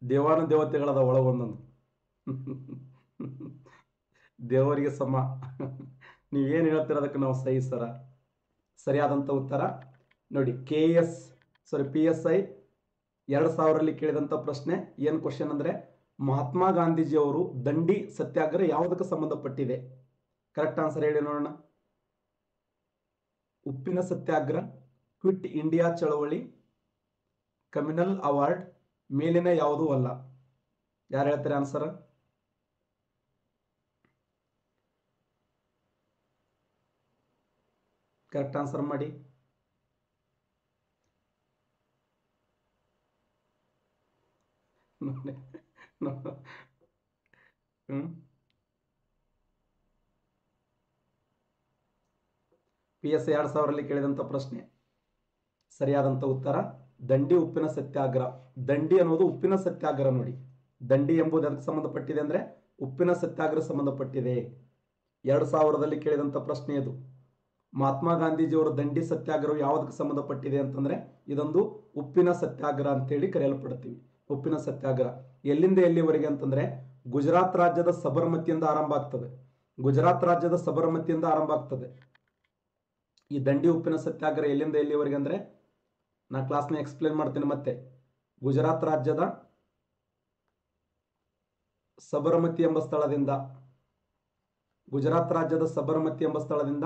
ದೇವಾನು ದೇವತೆಗಳದ ಒಳಗೊಂದೊಂದು. ದೇವರಿಗೆ ಸಮ. ನೀವೇನು ಹೇಳ್ತಿರೋದಕ್ಕೆ ನಾವು ಸಹಿ ಸರ. ಸರಿಯಾದಂಥ ಉತ್ತರ ನೋಡಿ PSI 2000ರಲ್ಲಿ ಕೇಳಿದಂಥ ಪ್ರಶ್ನೆ ಏನು ಕ್ವಶನ್ ಅಂದರೆ, ಮಹಾತ್ಮ ಗಾಂಧೀಜಿಯವರು ದಂಡಿ ಸತ್ಯಾಗ್ರಹ ಯಾವುದಕ್ಕೆ ಸಂಬಂಧಪಟ್ಟಿದೆ? ಕರೆಕ್ಟ್ ಆನ್ಸರ್ ಹೇಳಿ ನೋಡೋಣ. ಉಪ್ಪಿನ ಸತ್ಯಾಗ್ರಹ, ಕ್ವಿಟ್ ಇಂಡಿಯಾ ಚಳವಳಿ, ಕಮ್ಯುನಲ್ ಅವಾರ್ಡ್, ಮೇಲಿನ ಯಾವುದೂ ಅಲ್ಲ. ಯಾರು ಹೇಳ್ತಾರೆ ಆನ್ಸರ್? ಕರೆಕ್ಟ್ ಆನ್ಸರ್ ಮಾಡಿ. PSI 2000ರಲ್ಲಿ ಕೇಳಿದಂಥ ಪ್ರಶ್ನೆ ಸರಿಯಾದಂಥ ಉತ್ತರ ದಂಡಿ ಉಪ್ಪಿನ ಸತ್ಯಾಗ್ರಹ. ದಂಡಿ ಅನ್ನೋದು ಉಪ್ಪಿನ ಸತ್ಯಾಗ್ರಹ ನೋಡಿ. ದಂಡಿ ಎಂಬುದು ಅದಕ್ಕೆ ಸಂಬಂಧಪಟ್ಟಿದೆ ಅಂದರೆ ಉಪ್ಪಿನ ಸತ್ಯಾಗ್ರಹ ಸಂಬಂಧಪಟ್ಟಿದೆ. 2000ರಲ್ಲಿ ಕೇಳಿದಂಥ ಪ್ರಶ್ನೆ ಇದು. ಮಹಾತ್ಮ ಗಾಂಧೀಜಿಯವರ ದಂಡಿ ಸತ್ಯಾಗ್ರಹ ಯಾವುದಕ್ಕೆ ಸಂಬಂಧಪಟ್ಟಿದೆ ಅಂತಂದ್ರೆ ಇದೊಂದು ಉಪ್ಪಿನ ಸತ್ಯಾಗ್ರಹ ಅಂತೇಳಿ ಕರೆಯಲ್ಪಡ್ತೀವಿ. ಉಪ್ಪಿನ ಸತ್ಯಾಗ್ರಹ ಎಲ್ಲಿಂದ ಎಲ್ಲಿವರೆಗೆ ಅಂತಂದ್ರೆ ಗುಜರಾತ್ ರಾಜ್ಯದ ಸಬರಮತಿಯಿಂದ ಆರಂಭ ಆಗ್ತದೆ. ಗುಜರಾತ್ ರಾಜ್ಯದ ಸಬರಮತಿಯಿಂದ ಆರಂಭ ಆಗ್ತದೆ ಈ ದಂಡಿ ಉಪ್ಪಿನ ಸತ್ಯಾಗ್ರಹ. ಎಲ್ಲಿಂದ ಎಲ್ಲಿವರೆಗೆ ಅಂದ್ರೆ ನಾ ಕ್ಲಾಸ್ನ ಎಕ್ಸ್ಪ್ಲೇನ್ ಮಾಡ್ತೇನೆ ಮತ್ತೆ. ಗುಜರಾತ್ ರಾಜ್ಯದ ಸಬರಮತಿ ಎಂಬ ಸ್ಥಳದಿಂದ, ಗುಜರಾತ್ ರಾಜ್ಯದ ಸಬರಮತಿ ಎಂಬ ಸ್ಥಳದಿಂದ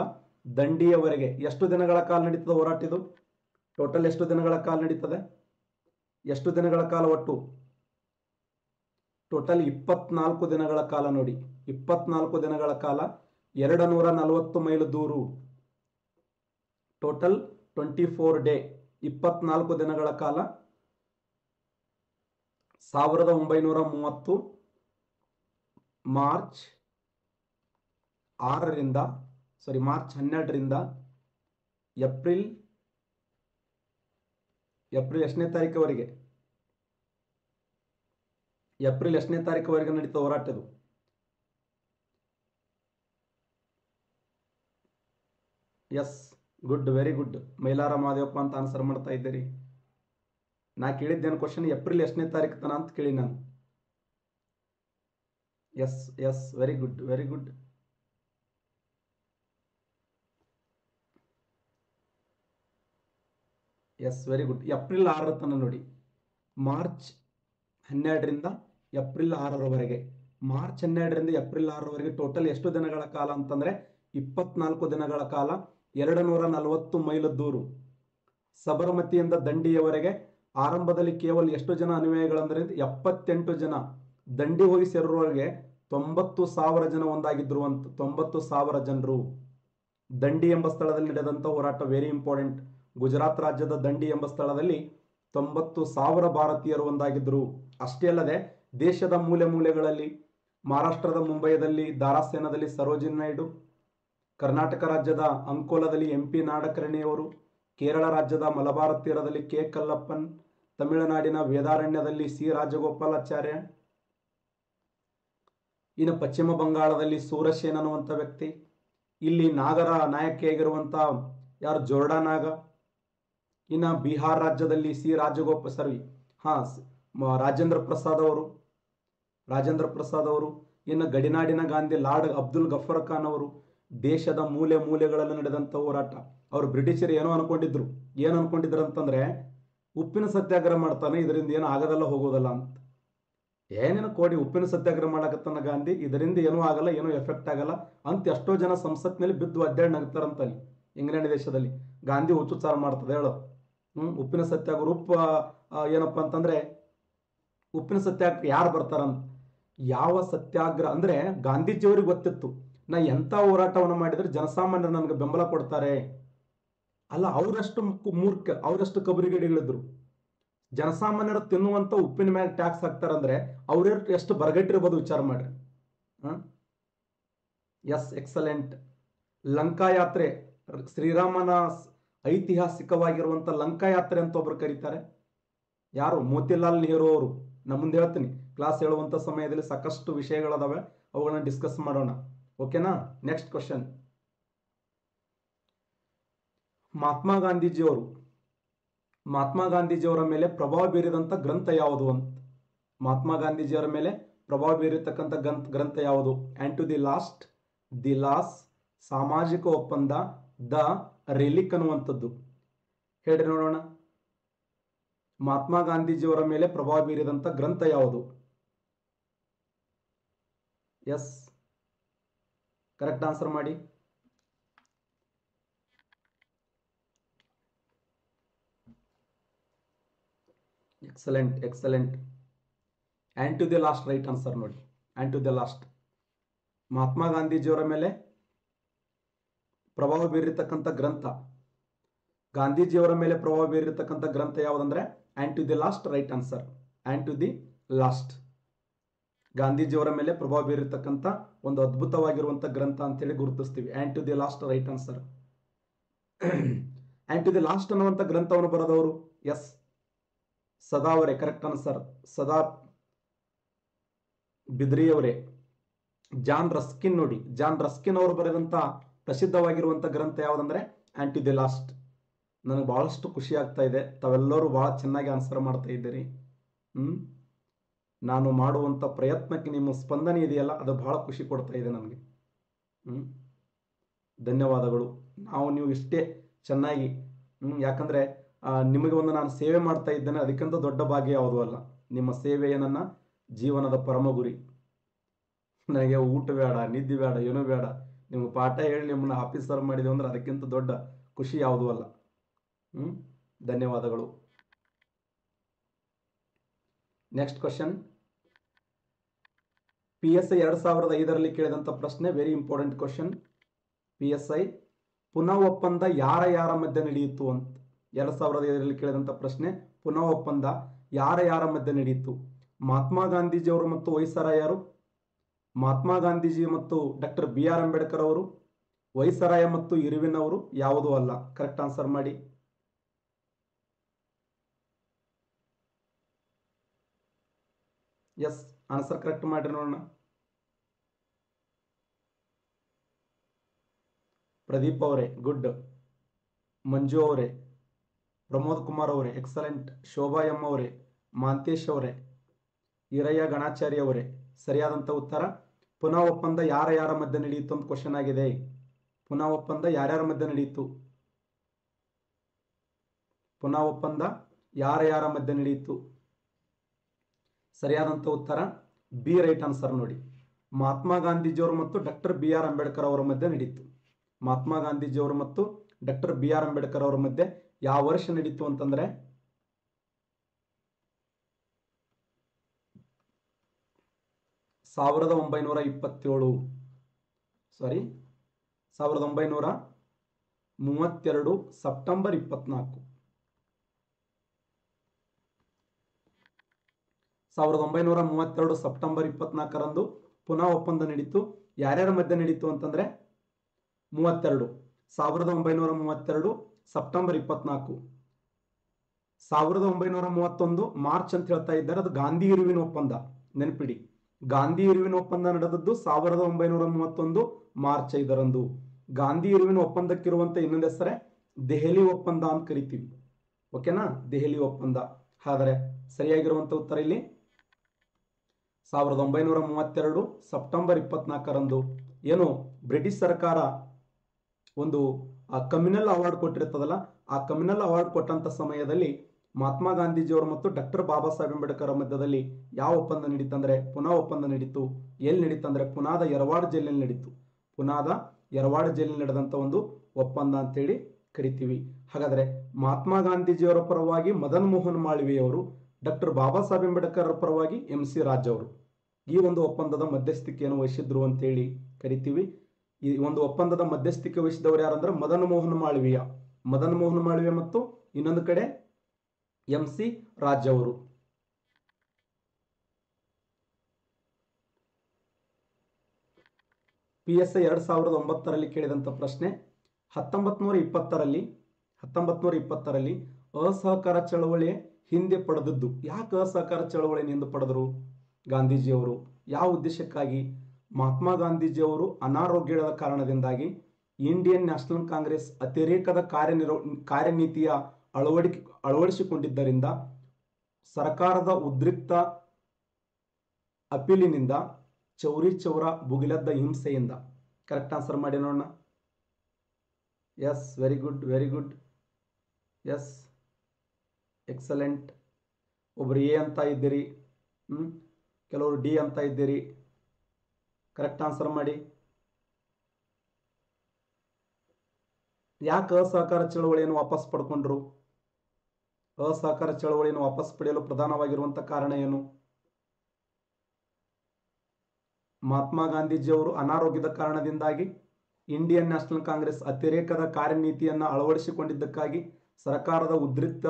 ದಂಡಿಯವರೆಗೆ ಎಷ್ಟು ದಿನಗಳ ಕಾಲ ನಡೀತದೆ ಹೋರಾಟ ಇದು? ಟೋಟಲ್ ಎಷ್ಟು ದಿನಗಳ ಕಾಲ ನಡೀತದೆ? ಎಷ್ಟು ದಿನಗಳ ಕಾಲ ಒಟ್ಟು? ಟೋಟಲ್ 24 ದಿನಗಳ ಕಾಲ ನೋಡಿ. 24 ದಿನಗಳ ಕಾಲ 240 ಮೈಲು ದೂರು. Total 24 day. 24 ದಿನಗಳ ಕಾಲ 1930 ಮಾರ್ಚ್ 12ರಿಂದ ಏಪ್ರಿಲ್ ಎಷ್ಟನೇ ತಾರೀಕುವರೆಗೆ? ಏಪ್ರಿಲ್ ಎಷ್ಟನೇ ತಾರೀಕುವರೆಗೆ ನಡೀತಾ ಹೋರಾಟ ಇದು? Yes, good, very good. Mylara Mahadevappa ಅಂತ ಆನ್ಸರ್ ಮಾಡ್ತಾ ಇದ್ದೀರಿ. ನಾ ಕೇಳಿದ್ದೇನು ಕ್ವಶನ್ ಏಪ್ರಿಲ್ ಎಷ್ಟನೇ ತಾರೀಕು ತನ ಅಂತ ಕೇಳಿ ನಾನು. Yes, very good, very good. Yes, very good. April 6 ತನ ನೋಡಿ. ಮಾರ್ಚ್ 12ರಿಂದ ಏಪ್ರಿಲ್ 6ರವರೆಗೆ. ಮಾರ್ಚ್ 12ರಿಂದ ಏಪ್ರಿಲ್ 6ರವರೆಗೆ ಟೋಟಲ್ ಎಷ್ಟು ದಿನಗಳ ಕಾಲ ಅಂತಂದ್ರೆ 24 ದಿನಗಳ ಕಾಲ 240 ಮೈಲು ದೂರು. ಸಬರಮತಿಯಿಂದ ದಂಡಿಯವರೆಗೆ ಆರಂಭದಲ್ಲಿ ಕೇವಲ ಎಷ್ಟು ಜನ ಅನುಯಾಯಿಗಳಂದ್ರೆ 78 ಜನ. ದಂಡಿ ಹೋಗಿ ಸೇರುವವರೆಗೆ 90,000 ಜನ ಒಂದಾಗಿದ್ರು ಅಂತ. 90,000 ಜನರು. ದಂಡಿ ಎಂಬ ಸ್ಥಳದಲ್ಲಿ ನಡೆದಂತ ಹೋರಾಟ ವೆರಿ ಇಂಪಾರ್ಟೆಂಟ್. ಗುಜರಾತ್ ರಾಜ್ಯದ ದಂಡಿ ಎಂಬ ಸ್ಥಳದಲ್ಲಿ 90,000 ಭಾರತೀಯರು ಒಂದಾಗಿದ್ರು. ಅಷ್ಟೇ ಅಲ್ಲದೆ ದೇಶದ ಮೂಲೆ ಮೂಲೆಗಳಲ್ಲಿ, ಮಹಾರಾಷ್ಟ್ರದ ಮುಂಬೈದಲ್ಲಿ ದಾರಾಸೇನದಲ್ಲಿ ಸರೋಜಿನಿ ನಾಯ್ಡು, ಕರ್ನಾಟಕ ರಾಜ್ಯದ ಅಂಕೋಲದಲ್ಲಿ MP ನಾಡಕರ್ಣಿಯವರು, ಕೇರಳ ರಾಜ್ಯದ ಮಲಬಾರ್ ತೀರದಲ್ಲಿ K ಕಲ್ಲಪ್ಪನ್, ತಮಿಳುನಾಡಿನ ವೇದಾರಣ್ಯದಲ್ಲಿ C ರಾಜಗೋಪಾಲಾಚಾರ್ಯ, ಇನ್ನು ಪಶ್ಚಿಮ ಬಂಗಾಳದಲ್ಲಿ ಸೂರಸೇನ್ ಅನ್ನುವಂಥ ವ್ಯಕ್ತಿ, ಇಲ್ಲಿ ನಾಗರ ನಾಯಕಿಯಾಗಿರುವಂಥ ಯಾರು ಜೋರ್ಡಾ ನಾಗ, ಇನ್ನು ಬಿಹಾರ್ ರಾಜ್ಯದಲ್ಲಿ ರಾಜೇಂದ್ರ ಪ್ರಸಾದ್ ಅವರು, ಇನ್ನು ಗಡಿನಾಡಿನ ಗಾಂಧಿ ಲಾರ್ಡ್ ಅಬ್ದುಲ್ ಗಫರ್ ಖಾನ್ ಅವರು. ದೇಶದ ಮೂಲೆ ಮೂಲೆಗಳಲ್ಲಿ ನಡೆದಂಥ ಹೋರಾಟ. ಅವರು ಬ್ರಿಟಿಷರು ಏನು ಅನ್ಕೊಂಡಿದ್ರು ಅಂತಂದ್ರೆ ಉಪ್ಪಿನ ಸತ್ಯಾಗ್ರಹ ಮಾಡ್ತಾನೆ, ಇದರಿಂದ ಏನು ಆಗದಲ್ಲ ಹೋಗೋದಲ್ಲ ಅಂತ. ಏನೇನು ಕೋಡಿ ಉಪ್ಪಿನ ಸತ್ಯಾಗ್ರಹ ಮಾಡಕತ್ತಾನ ಗಾಂಧಿ, ಇದರಿಂದ ಏನೂ ಆಗಲ್ಲ, ಏನೂ ಎಫೆಕ್ಟ್ ಆಗಲ್ಲ ಅಂತ ಎಷ್ಟೋ ಜನ ಸಂಸತ್ನಲ್ಲಿ ಬಿದ್ದು ಅಡ್ಡಾಡಿ ನಗ್ತಾರಂತಲ್ಲಿ ಇಂಗ್ಲೆಂಡ್ ದೇಶದಲ್ಲಿ. ಗಾಂಧಿ ಹುಚ್ಚುಚ್ಚಾರ ಮಾಡ್ತದೆ ಹೇಳೋ. ಉಪ್ಪಿನ ಸತ್ಯಾಗ್ರಹ ಏನಪ್ಪಾ ಅಂತಂದ್ರೆ ಉಪ್ಪಿನ ಸತ್ಯಾಗ್ರಹ ಯಾರು ಬರ್ತಾರಂತ. ಯಾವ ಸತ್ಯಾಗ್ರಹ ಅಂದ್ರೆ ಗಾಂಧೀಜಿಯವರಿಗೆ ಗೊತ್ತಿತ್ತು ನಾ ಎಂಥ ಹೋರಾಟವನ್ನು ಮಾಡಿದ್ರೆ ಜನಸಾಮಾನ್ಯರು ನನಗೆ ಬೆಂಬಲ ಕೊಡ್ತಾರೆ. ಅಲ್ಲ, ಅವರಷ್ಟು ಮೂರ್ಖ, ಅವರಷ್ಟು ಕಬರಿಗೇಡಿಗಳಿದ್ರು. ಜನಸಾಮಾನ್ಯರು ತಿನ್ನುವಂತ ಉಪ್ಪಿನ ಮ್ಯಾಗ ಟ್ಯಾಕ್ಸ್ ಹಾಕ್ತಾರಂದ್ರೆ ಅವ್ರ ಎಷ್ಟು ಬರಗಟ್ಟಿರ್ಬೋದು ವಿಚಾರ ಮಾಡ್ರಿ. S, excellent. ಲಂಕಾ ಯಾತ್ರೆ, ಶ್ರೀರಾಮನ ಐತಿಹಾಸಿಕವಾಗಿರುವಂತ ಲಂಕಾ ಯಾತ್ರೆ ಅಂತ ಒಬ್ರು ಕರೀತಾರೆ. ಯಾರು? ಮೋತಿಲಾಲ್ ನೆಹರು ಅವರು. ನಾನು ಮುಂದೆ ಹೇಳ್ತೀನಿ, ಕ್ಲಾಸ್ ಹೇಳುವಂಥ ಸಮಯದಲ್ಲಿ ಸಾಕಷ್ಟು ವಿಷಯಗಳದಾವೆ, ಅವುಗಳನ್ನ ಡಿಸ್ಕಸ್ ಮಾಡೋಣ. ಓಕೆನಾ? Next question. ಮಹಾತ್ಮ ಗಾಂಧೀಜಿಯವರ ಮೇಲೆ ಪ್ರಭಾವ ಬೀರಿದಂಥ ಗ್ರಂಥ ಯಾವುದು ಅಂತ. ಮಹಾತ್ಮ ಗಾಂಧೀಜಿಯವರ ಮೇಲೆ ಪ್ರಭಾವ ಬೀರಿರ್ತಕ್ಕಂಥ ಗ್ರಂಥ ಯಾವುದು? And to the last, the last, ಸಾಮಾಜಿಕ ಒಪ್ಪಂದ, ದ ರಿಲಿಕ್ ಅನ್ನುವಂಥದ್ದು. ಹೇಳ್ರಿ ನೋಡೋಣ. ಮಹಾತ್ಮ ಗಾಂಧೀಜಿಯವರ ಮೇಲೆ ಪ್ರಭಾವ ಬೀರಿದಂಥ ಗ್ರಂಥ ಯಾವುದು? ಎಸ್, ಕರೆಕ್ಟ್ ಆನ್ಸರ್ ಮಾಡಿ. Excellent excellent. And to the last right answer ನೋಡಿ. And to the last. Mahatma ಗಾಂಧೀಜಿಯವರ ಮೇಲೆ ಪ್ರಭಾವ ಬೀರಿರ್ತಕ್ಕಂಥ ಗ್ರಂಥ, ಗಾಂಧೀಜಿಯವರ ಮೇಲೆ ಪ್ರಭಾವ ಬೀರಿರ್ತಕ್ಕಂಥ ಗ್ರಂಥ ಯಾವುದಂದ್ರೆ and to the last right answer. And to the last. ಗಾಂಧೀಜಿಯವರ ಮೇಲೆ ಪ್ರಭಾವ ಬೀರಿರ್ತಕ್ಕಂಥ ಒಂದು ಅದ್ಭುತವಾಗಿರುವಂಥ ಗ್ರಂಥ ಅಂತೇಳಿ ಗುರುತಿಸ್ತೀವಿ. And to the last right answer. And to the last ಅನ್ನುವಂಥ ಗ್ರಂಥವನ್ನು ಬರೆದವರು ಎಸ್, ಸದಾ ಅವರೇ. Correct answer. ಸದಾ ಬಿದ್ರಿಯವರೇ. ಜಾನ್ ರಸ್ಕಿನ್ ನೋಡಿ, ಜಾನ್ ರಸ್ಕಿನ್ ಅವರು ಬರೆದಂಥ ಪ್ರಸಿದ್ಧವಾಗಿರುವಂಥ ಗ್ರಂಥ ಯಾವುದಂದ್ರೆ ಆ್ಯಂಡ್ ಟು ದಿ ಲಾಸ್ಟ್. ನನಗೆ ಬಹಳಷ್ಟು ಖುಷಿ ಆಗ್ತಾ ಇದೆ, ತಾವೆಲ್ಲರೂ ಬಹಳ ಚೆನ್ನಾಗಿ ಆನ್ಸರ್ ಮಾಡ್ತಾ ಇದ್ದೀರಿ. ನಾನು ಮಾಡುವಂಥ ಪ್ರಯತ್ನಕ್ಕೆ ನಿಮ್ಮ ಸ್ಪಂದನೆ ಇದೆಯಲ್ಲ, ಅದು ಬಹಳ ಖುಷಿ ಕೊಡ್ತಾ ಇದೆ ನನಗೆ. ಧನ್ಯವಾದಗಳು. ನೀವು ಇಷ್ಟೇ ಚೆನ್ನಾಗಿ, ಯಾಕಂದರೆ ನಿಮಗೆ ಒಂದು ನಾನು ಸೇವೆ ಮಾಡ್ತಾ ಇದ್ದೇನೆ, ಅದಕ್ಕಿಂತ ದೊಡ್ಡ ಭಾಗ್ಯ ಯಾವುದೂ ಅಲ್ಲ. ನಿಮ್ಮ ಸೇವೆಯೇ ನನ್ನ ಜೀವನದ ಪರಮ ಗುರಿ. ನನಗೆ ಊಟ ಬೇಡ, ನಿದ್ದೆ ಬೇಡ, ಏನೂ ಬೇಡ. ನಿಮ್ಗೆ ಪಾಠ ಹೇಳಿ ನಿಮ್ಮನ್ನ ಆಫೀಸರ್ ಮಾಡಿದೆ ಅಂದ್ರೆ ಅದಕ್ಕಿಂತ ದೊಡ್ಡ ಖುಷಿ ಯಾವುದೂ ಅಲ್ಲ. ಧನ್ಯವಾದಗಳು. Next question. PSI 2005ರಲ್ಲಿ ಕೇಳಿದಂಥ ಪ್ರಶ್ನೆ, ವೆರಿ ಇಂಪಾರ್ಟೆಂಟ್ ಕ್ವಶನ್. PSI ಪುನಃ ಒಪ್ಪಂದ ಯಾರ ಮಧ್ಯೆ ನಡೆಯಿತು ಅಂತ. 2005ರಲ್ಲಿ ಕೇಳಿದಂಥ ಪ್ರಶ್ನೆ, ಪುನಃ ಒಪ್ಪಂದ ಯಾರ ಮಧ್ಯೆ ನಡೆಯಿತು? ಮಹಾತ್ಮ ಗಾಂಧೀಜಿಯವರು ಮತ್ತು ವೈಸರಾಯರು, ಮಹಾತ್ಮ ಗಾಂಧೀಜಿ ಮತ್ತು ಡಾಕ್ಟರ್ BR ಅಂಬೇಡ್ಕರ್ ಅವರು, ವೈಸರಾಯ ಮತ್ತು ಇರ್ವಿನ್ ಅವರು, ಯಾವುದೂ ಅಲ್ಲ. ಕರೆಕ್ಟ್ ಆನ್ಸರ್ ಮಾಡಿ. ಎಸ್, ಆನ್ಸರ್ ಕರೆಕ್ಟ್ ಮಾಡ್ರಿ ನೋಡೋಣ. ಪ್ರದೀಪ್ ಅವರೇ ಗುಡ್, ಮಂಜು ಅವರೇ, ಪ್ರಮೋದ್ ಕುಮಾರ್ ಅವರೇ ಎಕ್ಸಲೆಂಟ್, ಶೋಭಾ ಎಂ ಅವರೇ, ಮಾಂತೇಶ್ ಅವರೇ, ಈರಯ್ಯ ಗಣಾಚಾರಿ ಅವರೇ. ಸರಿಯಾದಂಥ ಉತ್ತರ ಪುನಃ ಒಪ್ಪಂದ ಯಾರ ಮಧ್ಯೆ ನಡೆಯಿತು ಅಂತ ಕ್ವಶನ್ ಆಗಿದೆ. ಪುನಃ ಒಪ್ಪಂದ ಯಾರ್ಯಾರ ಮಧ್ಯೆ ನಡೆಯಿತು? ಪುನಃ ಒಪ್ಪಂದ ಯಾರ ಮಧ್ಯೆ ನಡೆಯಿತು? ಸರಿಯಾದಂಥ ಉತ್ತರ ಬಿ ರೈಟ್ ಆನ್ಸರ್ ನೋಡಿ. ಮಹಾತ್ಮ ಗಾಂಧೀಜಿಯವರು ಮತ್ತು ಡಾಕ್ಟರ್ BR ಅಂಬೇಡ್ಕರ್ ಅವರ ಮಧ್ಯೆ ನಡೀತು. ಮಹಾತ್ಮ ಗಾಂಧೀಜಿಯವರು ಮತ್ತು ಡಾಕ್ಟರ್ BR ಅಂಬೇಡ್ಕರ್ ಅವರ ಮಧ್ಯೆ ಯಾವ ವರ್ಷ ನಡೀತು ಅಂತಂದ್ರೆ 1927, ಸಾರಿ 1932 ಸೆಪ್ಟೆಂಬರ್ 24. 1932 ಸೆಪ್ಟೆಂಬರ್ 24ರಂದು ಪುನಃ ಒಪ್ಪಂದ ನಡೀತು. ಯಾರ್ಯಾರ ಮಧ್ಯೆ ನಡೀತು ಅಂತಂದ್ರೆ 1932 ಸೆಪ್ಟೆಂಬರ್ 24. 1931 ಮಾರ್ಚ್ ಅಂತ ಹೇಳ್ತಾ ಇದ್ದಾರೆ, ಅದು ಗಾಂಧಿ ಇರ್ವಿನ್ ಒಪ್ಪಂದ. ನೆನಪಿಡಿ, ಗಾಂಧಿ ಇರ್ವಿನ್ ಒಪ್ಪಂದ ನಡೆದದ್ದು 1931 ಮಾರ್ಚ್ 5ರಂದು. ಗಾಂಧಿ ಇರ್ವಿನ್ ಒಪ್ಪಂದಕ್ಕಿರುವಂತ ಇನ್ನೊಂದು ಹೆಸರೇ ದೆಹಲಿ ಒಪ್ಪಂದ ಅಂತ ಕರಿತೀವಿ. ಓಕೆನಾ? ದೆಹಲಿ ಒಪ್ಪಂದ. ಆದರೆ ಸರಿಯಾಗಿರುವಂತ ಉತ್ತರ ಇಲ್ಲಿ 1932 ಸೆಪ್ಟೆಂಬರ್ 24ರಂದು ಏನು ಬ್ರಿಟಿಷ್ ಸರ್ಕಾರ ಒಂದು ಕಮ್ಯುನಲ್ ಅವಾರ್ಡ್ ಕೊಟ್ಟಿರ್ತದಲ್ಲ, ಆ ಕಮ್ಯುನಲ್ ಅವಾರ್ಡ್ ಕೊಟ್ಟಂತ ಸಮಯದಲ್ಲಿ ಮಹಾತ್ಮ ಗಾಂಧೀಜಿಯವರು ಮತ್ತು ಡಾಕ್ಟರ್ ಬಾಬಾ ಸಾಹೇಬ್ ಅಂಬೇಡ್ಕರ್ ಮಧ್ಯದಲ್ಲಿ ಯಾವ ಒಪ್ಪಂದ ನಡೀತಂದ್ರೆ ಪುನಃ ಒಪ್ಪಂದ ನಡೀತು. ಎಲ್ಲಿ ನಡೀತಂದ್ರೆ ಪುನಾದ ಯರವಾಡ್ ಜೈಲಿನಲ್ಲಿ ನಡೀತು. ಪುನಾದ ಯರವಾಡ್ ಜೈಲಿನಲ್ಲಿ ನಡೆದಂತ ಒಂದು ಒಪ್ಪಂದ ಅಂತೇಳಿ ಕರಿತೀವಿ. ಹಾಗಾದ್ರೆ ಮಹಾತ್ಮ ಗಾಂಧೀಜಿಯವರ ಪರವಾಗಿ ಮದನ್ ಮೋಹನ್ ಮಾಳವೀಯವರು, ಡಾಕ್ಟರ್ ಬಾಬಾ ಸಾಹೇಬ್ ಅಂಬೇಡ್ಕರ್ ಪರವಾಗಿ MC ರಾಜ್ ಅವರು ಈ ಒಂದು ಒಪ್ಪಂದದ ಮಧ್ಯಸ್ಥಿಕೆಯನ್ನು ವಹಿಸಿದ್ರು ಅಂತೇಳಿ ಕರಿತೀವಿ. ಈ ಒಂದು ಒಪ್ಪಂದದ ಮಧ್ಯಸ್ಥಿಕೆ ವಹಿಸಿದವರು ಯಾರಂದ್ರೆ ಮದನ್ ಮೋಹನ್ ಮಾಳವೀಯ. ಮದನ್ ಮೋಹನ್ ಮಾಳವೀಯ ಮತ್ತು ಇನ್ನೊಂದು ಕಡೆ MC ರಾಜ್ ಅವರು. PSI 2009ರಲ್ಲಿ ಕೇಳಿದಂಥ ಪ್ರಶ್ನೆ, 1920ರಲ್ಲಿ ಅಸಹಕಾರ ಚಳವಳಿಯ ಹಿಂದೆ ಪಡೆದದ್ದು. ಯಾಕೆ ಅಸಹಕಾರ ಚಳವಳಿಯನ್ನು ಹಿಂದೆ ಪಡೆದರು ಗಾಂಧೀಜಿಯವರು? ಯಾವ ಉದ್ದೇಶಕ್ಕಾಗಿ? ಮಹಾತ್ಮ ಗಾಂಧೀಜಿಯವರು ಅನಾರೋಗ್ಯದ ಕಾರಣದಿಂದಾಗಿ ಇಂಡಿಯನ್ ನ್ಯಾಷನಲ್ ಕಾಂಗ್ರೆಸ್ ಅತಿರೇಕದ ಕಾರ್ಯನೀತಿಯ ಅಳವಡಿಸಿಕೊಂಡಿದ್ದರಿಂದ ಸರ್ಕಾರದ ಉದ್ರಿಕ್ತ ಅಪೀಲಿನಿಂದ, ಚೌರಿ ಚೌರ ಭುಗಿಲೆದ್ದ ಹಿಂಸೆಯಿಂದ. ಕರೆಕ್ಟ್ ಆನ್ಸರ್ ಮಾಡಿ ನೋಡೋಣ. Yes, very good, very good. Yes, excellent. ಒಬ್ರು ಎ ಅಂತ ಇದ್ದೀರಿ, ಕೆಲವರು ಡಿ ಅಂತ ಇದ್ದೀರಿ. ಕರೆಕ್ಟ್ ಆನ್ಸರ್ ಮಾಡಿ. ಯಾಕೆ ಅಸಹಕಾರ ಚಳವಳಿಯನ್ನು ವಾಪಸ್ ಪಡ್ಕೊಂಡ್ರು? ಅಸಹಕಾರ ಚಳವಳಿಯನ್ನು ವಾಪಸ್ ಪಡೆಯಲು ಪ್ರಧಾನವಾಗಿರುವಂಥ ಕಾರಣ ಏನು? ಮಹಾತ್ಮ ಗಾಂಧೀಜಿಯವರು ಅನಾರೋಗ್ಯದ ಕಾರಣದಿಂದಾಗಿ, ಇಂಡಿಯನ್ ನ್ಯಾಷನಲ್ ಕಾಂಗ್ರೆಸ್ ಅತಿರೇಕದ ಕಾರ್ಯನೀತಿಯನ್ನು ಅಳವಡಿಸಿಕೊಂಡಿದ್ದಕ್ಕಾಗಿ, ಸರ್ಕಾರದ ಉದ್ರಿಕ್ತ